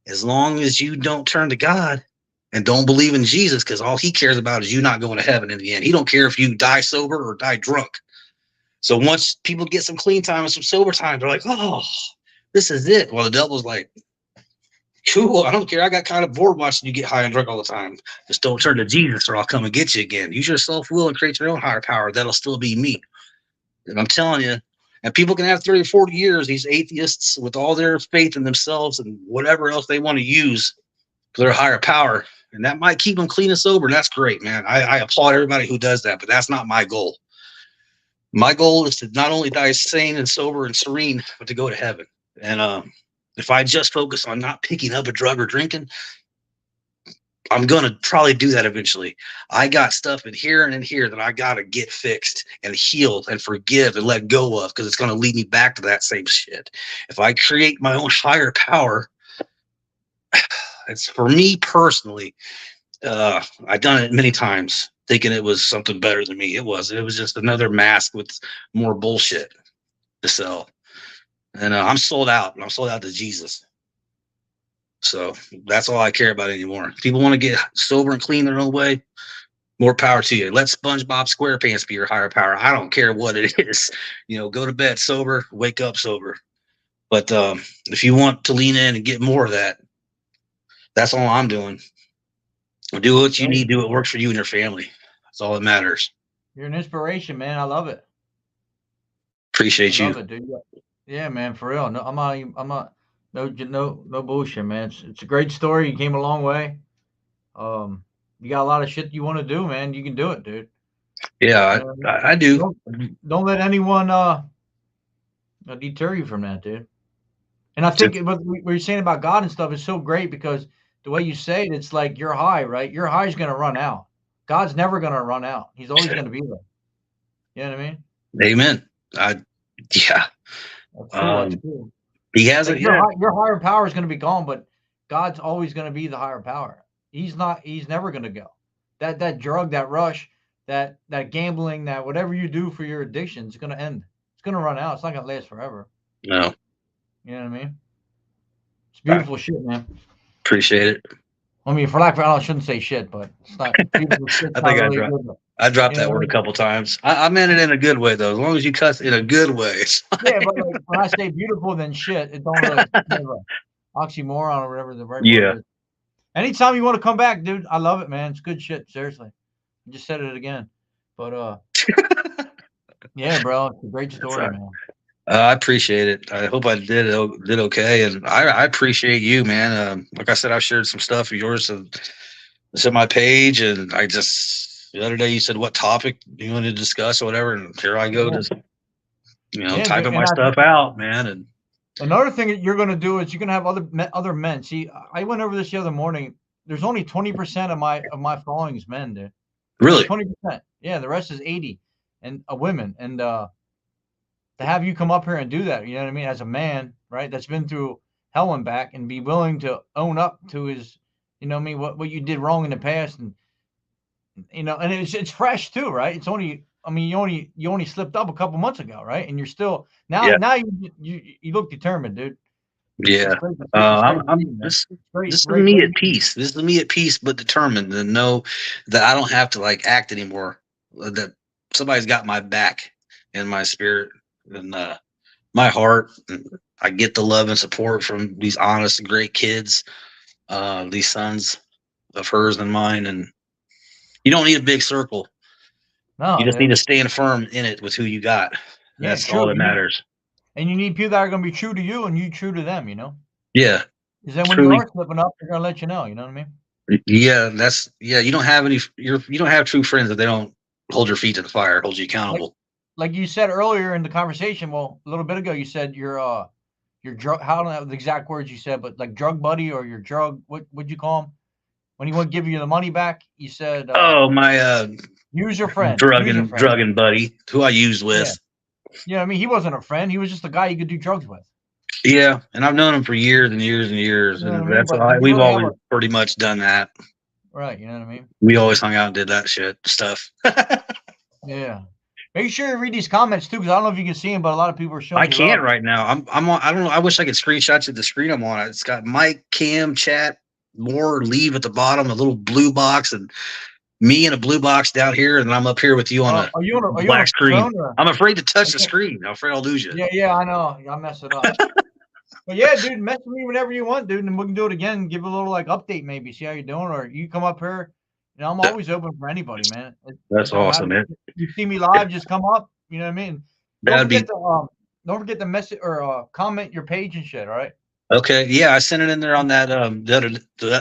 B: As long as you don't turn to God and don't believe in Jesus, because all he cares about is you not going to heaven in the end. He don't care if you die sober or die drunk. So once people get some clean time and some sober time, they're like, oh, this is it. Well, the devil's like, cool, I don't care. I got kind of bored watching you get high and drunk all the time. Just don't turn to Jesus or I'll come and get you again. Use your self-will and create your own higher power. That'll still be me. And I'm telling you, and people can have 30 or 40 years, these atheists, with all their faith in themselves and whatever else they want to use for their higher power. And that might keep them clean and sober. And that's great, man. I applaud everybody who does that, but that's not my goal. My goal is to not only die sane and sober and serene, but to go to heaven. And if I just focus on not picking up a drug or drinking, I'm going to probably do that eventually. I got stuff in here and in here that I got to get fixed and healed and forgive and let go of, because it's going to lead me back to that same shit. If I create my own higher power, it's for me personally. I've done it many times thinking it was something better than me. It was just another mask with more bullshit to sell. And I'm sold out. I'm sold out to Jesus. So that's all I care about anymore. If people want to get sober and clean their own way, more power to you. Let SpongeBob SquarePants be your higher power. I don't care what it is. Go to bed sober, wake up sober. But if you want to lean in and get more of that, that's all I'm doing. Do what you need. Do what works for you and your family. That's all that matters.
A: You're an inspiration, man. I love it.
B: Appreciate you.
A: Love it, dude. Yeah, man, for real. No, I'm not. No bullshit, man. It's a great story. You came a long way. You got a lot of shit you want to do, man. You can do it, dude.
B: Yeah, I do.
A: Don't let anyone deter you from that, dude. And I think what you're saying about God and stuff is so great, because the way you say it, it's like your high, right? Your high is going to run out. God's never going to run out. He's always going to be there. You know what I mean?
B: Amen. Yeah.
A: That's cool. That's cool.
B: He hasn't
A: yet. Your higher power is going to be gone, but God's always going to be the higher power. He's never going to go. That drug, that rush, that gambling, that whatever you do for your addiction is going to end. It's going to run out. It's not going to last forever.
B: No.
A: You know what I mean? It's beautiful shit, man.
B: Appreciate it.
A: I mean, for lack of, I shouldn't say shit, but it's not beautiful shit.
B: I think I dropped that word a couple times. I meant it in a good way, though. As long as you cuss in a good way.
A: Yeah, but like, when I say beautiful, then shit, it don't really oxymoron or whatever the right word is. Anytime you want to come back, dude, I love it, man. It's good shit. Seriously, I just said it again, but yeah, bro, it's a great story, man.
B: I appreciate it. I hope I did okay, and I appreciate you, man. Like I said, I've shared some stuff of yours, and it's on my page, and the other day you said what topic you wanted to discuss or whatever, and here I go, just typing my stuff out, man. And
A: another thing that you're going to do is you're going to have other men. See, I went over this the other morning. There's only 20% of my following is men, dude.
B: Really?
A: 20%. Yeah, the rest is 80 and women. And to have you come up here and do that, you know what I mean, as a man, right, that's been through hell and back, and be willing to own up to his, what you did wrong in the past, and and it's fresh too, right? It's only, you only slipped up a couple months ago, right? And you're still now you look determined, dude.
B: Yeah. This is me at peace. This is me at peace, but determined to know that I don't have to act anymore. That somebody's got my back and my spirit and my heart. And I get the love and support from these honest, great kids, these sons of hers and mine. And you don't need a big circle. No, you just need to stand firm in it with who you got. That's all that matters.
A: And you need people that are going to be true to you and you true to them,
B: Yeah.
A: Because then when you are slipping up, they're going to let you know. You know what I mean?
B: Yeah, you don't have you don't have true friends if they don't hold your feet to the fire, hold you accountable.
A: Like you said earlier in the conversation, well, a little bit ago, you said you're your drug. How don't know the exact words you said, but like drug buddy or your drug. What would you call him when he wouldn't give you the money back? You said,
B: Oh, my
A: user friend, user friend.
B: drugging buddy who I used
A: Yeah.
B: with.
A: You know what I mean? He wasn't a friend. He was just a guy you could do drugs with.
B: Yeah, and I've known him for years and years and years,
A: You know
B: and
A: what I mean?
B: that's
A: But
B: why
A: you
B: we've
A: really have
B: always pretty much done that.
A: Right. You know what I mean?
B: We always hung out and did that shit stuff.
A: Yeah. Make sure you read these comments too, because I don't know if you can see them, but a lot of people are showing.
B: I
A: you
B: can't
A: love.
B: right now. I'm on. I don't know. I wish I could screenshot you the screen I'm on. It's got Mike, Cam, chat, more, leave at the bottom, a little blue box, and me in a blue box down here, and I'm up here with you on a
A: Are you on a
B: black screen.
A: phone or?
B: I'm afraid to touch the screen. I'm afraid I'll lose you.
A: Yeah, I know. I'll mess it up. But yeah, dude, mess with me whenever you want, dude, and we can do it again. Give a little like update, maybe see how you're doing, or you come up here. You know, I'm always open for anybody, man.
B: That's awesome, man.
A: You see me live, just come up. You know what I mean? Don't forget to message or comment your page and shit. All right.
B: Okay. Yeah, I sent it in there on that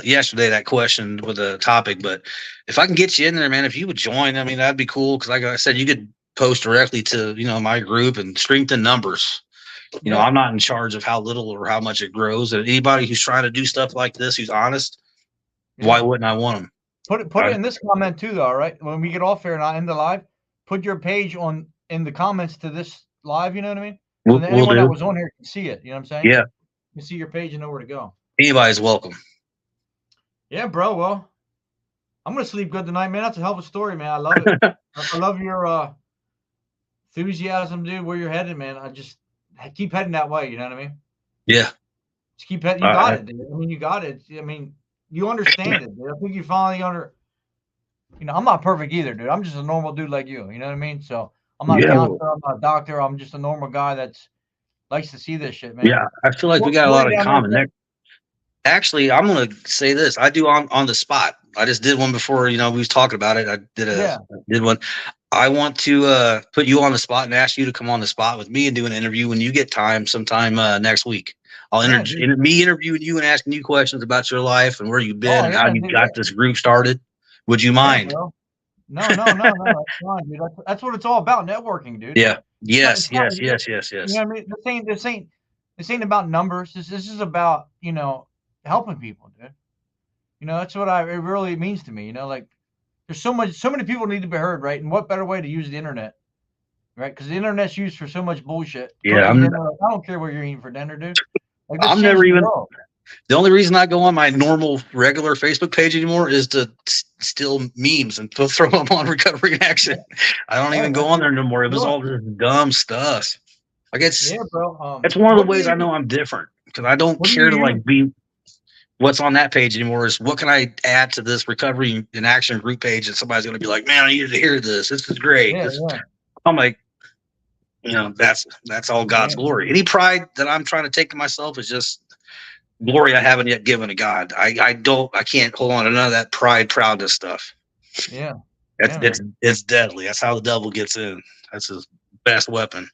B: yesterday, that question with a topic. But if I can get you in there, man, if you would join, I mean, that'd be cool. Because like I said, you could post directly to my group and strengthen numbers. You know, I'm not in charge of how little or how much it grows. And anybody who's trying to do stuff like this, who's honest, why wouldn't I want them?
A: Put it in this comment too, though. All right. When we get off here and I end the live, put your page in the comments to this live. You know what I mean? So that anyone that was on here can see it. You know what I'm saying?
B: Yeah.
A: You can see your page and know where to go.
B: Anybody's welcome.
A: Yeah, bro. Well, I'm gonna sleep good tonight, man. That's a hell of a story, man. I love it. I love your enthusiasm, dude. Where you're headed, man. I keep heading that way. You know what I mean?
B: Yeah.
A: Just keep heading. You got it, dude. I mean, you got it. I mean, you understand it, dude. I think you finally I'm not perfect either, dude. I'm just a normal dude like you. You know what I mean? So I'm not a counselor. I'm not a doctor. I'm just a normal guy that's likes to see this shit, man.
B: Yeah, I feel like we got a lot in common. Actually, I'm gonna say this. I do on the spot. I just did one before. We was talking about it. I did one. I want to put you on the spot and ask you to come on the spot with me and do an interview when you get time, sometime next week. I'll interviewing you and asking you questions about your life and where you've been and how you got this group started. Would you mind?
A: No. That's fine, dude. That's what it's all about, networking, dude.
B: Yeah. Yes.
A: You know what I mean? This ain't about numbers. This is about, helping people, dude. That's what it really means to me. Like there's so many people need to be heard, right? And what better way to use the internet, right? Because the internet's used for so much bullshit.
B: Yeah,
A: I don't care what you're eating for dinner, dude. Like,
B: I'm never even. The only reason I go on my normal, regular Facebook page anymore is to steal memes and throw them on Recovery in Action. I don't even go on there no more. It was all this dumb stuff. Like it's
A: bro.
B: It's one of the ways I know I'm different because I don't care to be. What's on that page anymore is what can I add to this Recovery in Action group page that somebody's going to be like, man, I needed to hear this. This is great. I'm like, that's all God's glory. Any pride that I'm trying to take to myself is just glory I haven't yet given to God. I can't hold on to none of that pride, proudness stuff.
A: Yeah.
B: It's deadly. That's how the devil gets in. That's his best weapon.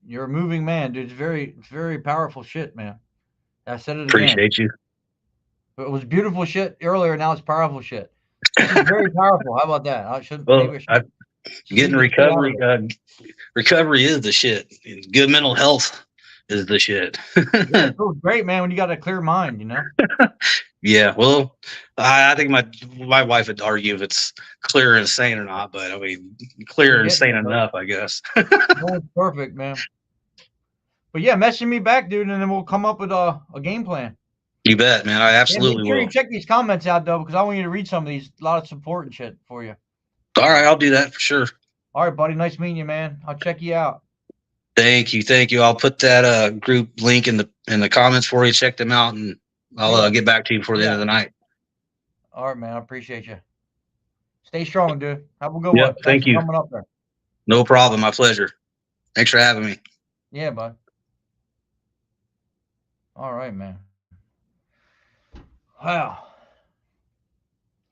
A: You're a moving man, dude. It's very, very powerful shit, man. I said it again.
B: Appreciate you.
A: It was beautiful shit earlier. Now it's powerful shit. It's very powerful. How about that?
B: Getting recovery. Recovery is the shit. Good mental health is the shit.
A: It feels great, man, when you got a clear mind,
B: Yeah, well, I think my wife would argue if it's clear and sane or not, but I mean, clear and sane enough, I guess.
A: It's perfect, man. But yeah, message me back, dude, and then we'll come up with a game plan.
B: You bet, man. I absolutely will.
A: You check these comments out, though, because I want you to read some of these. A lot of support and shit for you.
B: All right, I'll do that for sure.
A: All right, buddy. Nice meeting you, man. I'll check you out.
B: Thank you. I'll put that group link in the comments for you. Check them out, and I'll get back to you before the end of the night.
A: All right, man. I appreciate you. Stay strong, dude. Have a good one.
B: Thank you.
A: Coming up there.
B: No problem. My pleasure. Thanks for having me.
A: Yeah, bud. All right, man. Wow.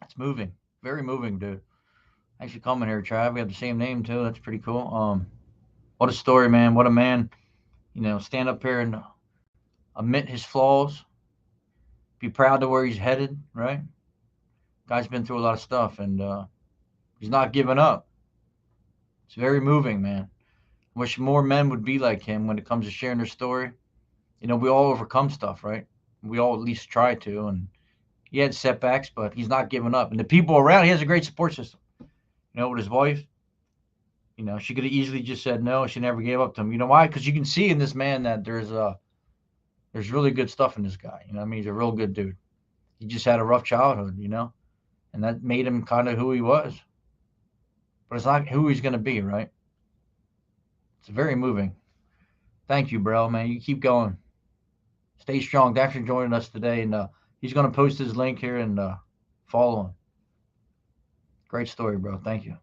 A: That's moving. Very moving, dude. Thanks for coming here, Trav. We have the same name, too. That's pretty cool. What a story, man. What a man. Stand up here and admit his flaws. Be proud of where he's headed, right? Guy's been through a lot of stuff, and he's not giving up. It's very moving, man. Wish more men would be like him when it comes to sharing their story. You know, we all overcome stuff, right? We all at least try to, and he had setbacks, but he's not giving up. And the people around, he has a great support system. You know, with his wife, you know, she could have easily just said no. She never gave up to him. You know why? Because you can see in this man that there's really good stuff in this guy. You know, I mean, he's a real good dude. He just had a rough childhood, you know, and that made him kind of who he was. But it's not who he's going to be, right? It's very moving. Thank you, bro, man. You keep going. Stay strong. Thanks for joining us today. And he's going to post his link here and follow him. Great story, bro. Thank you.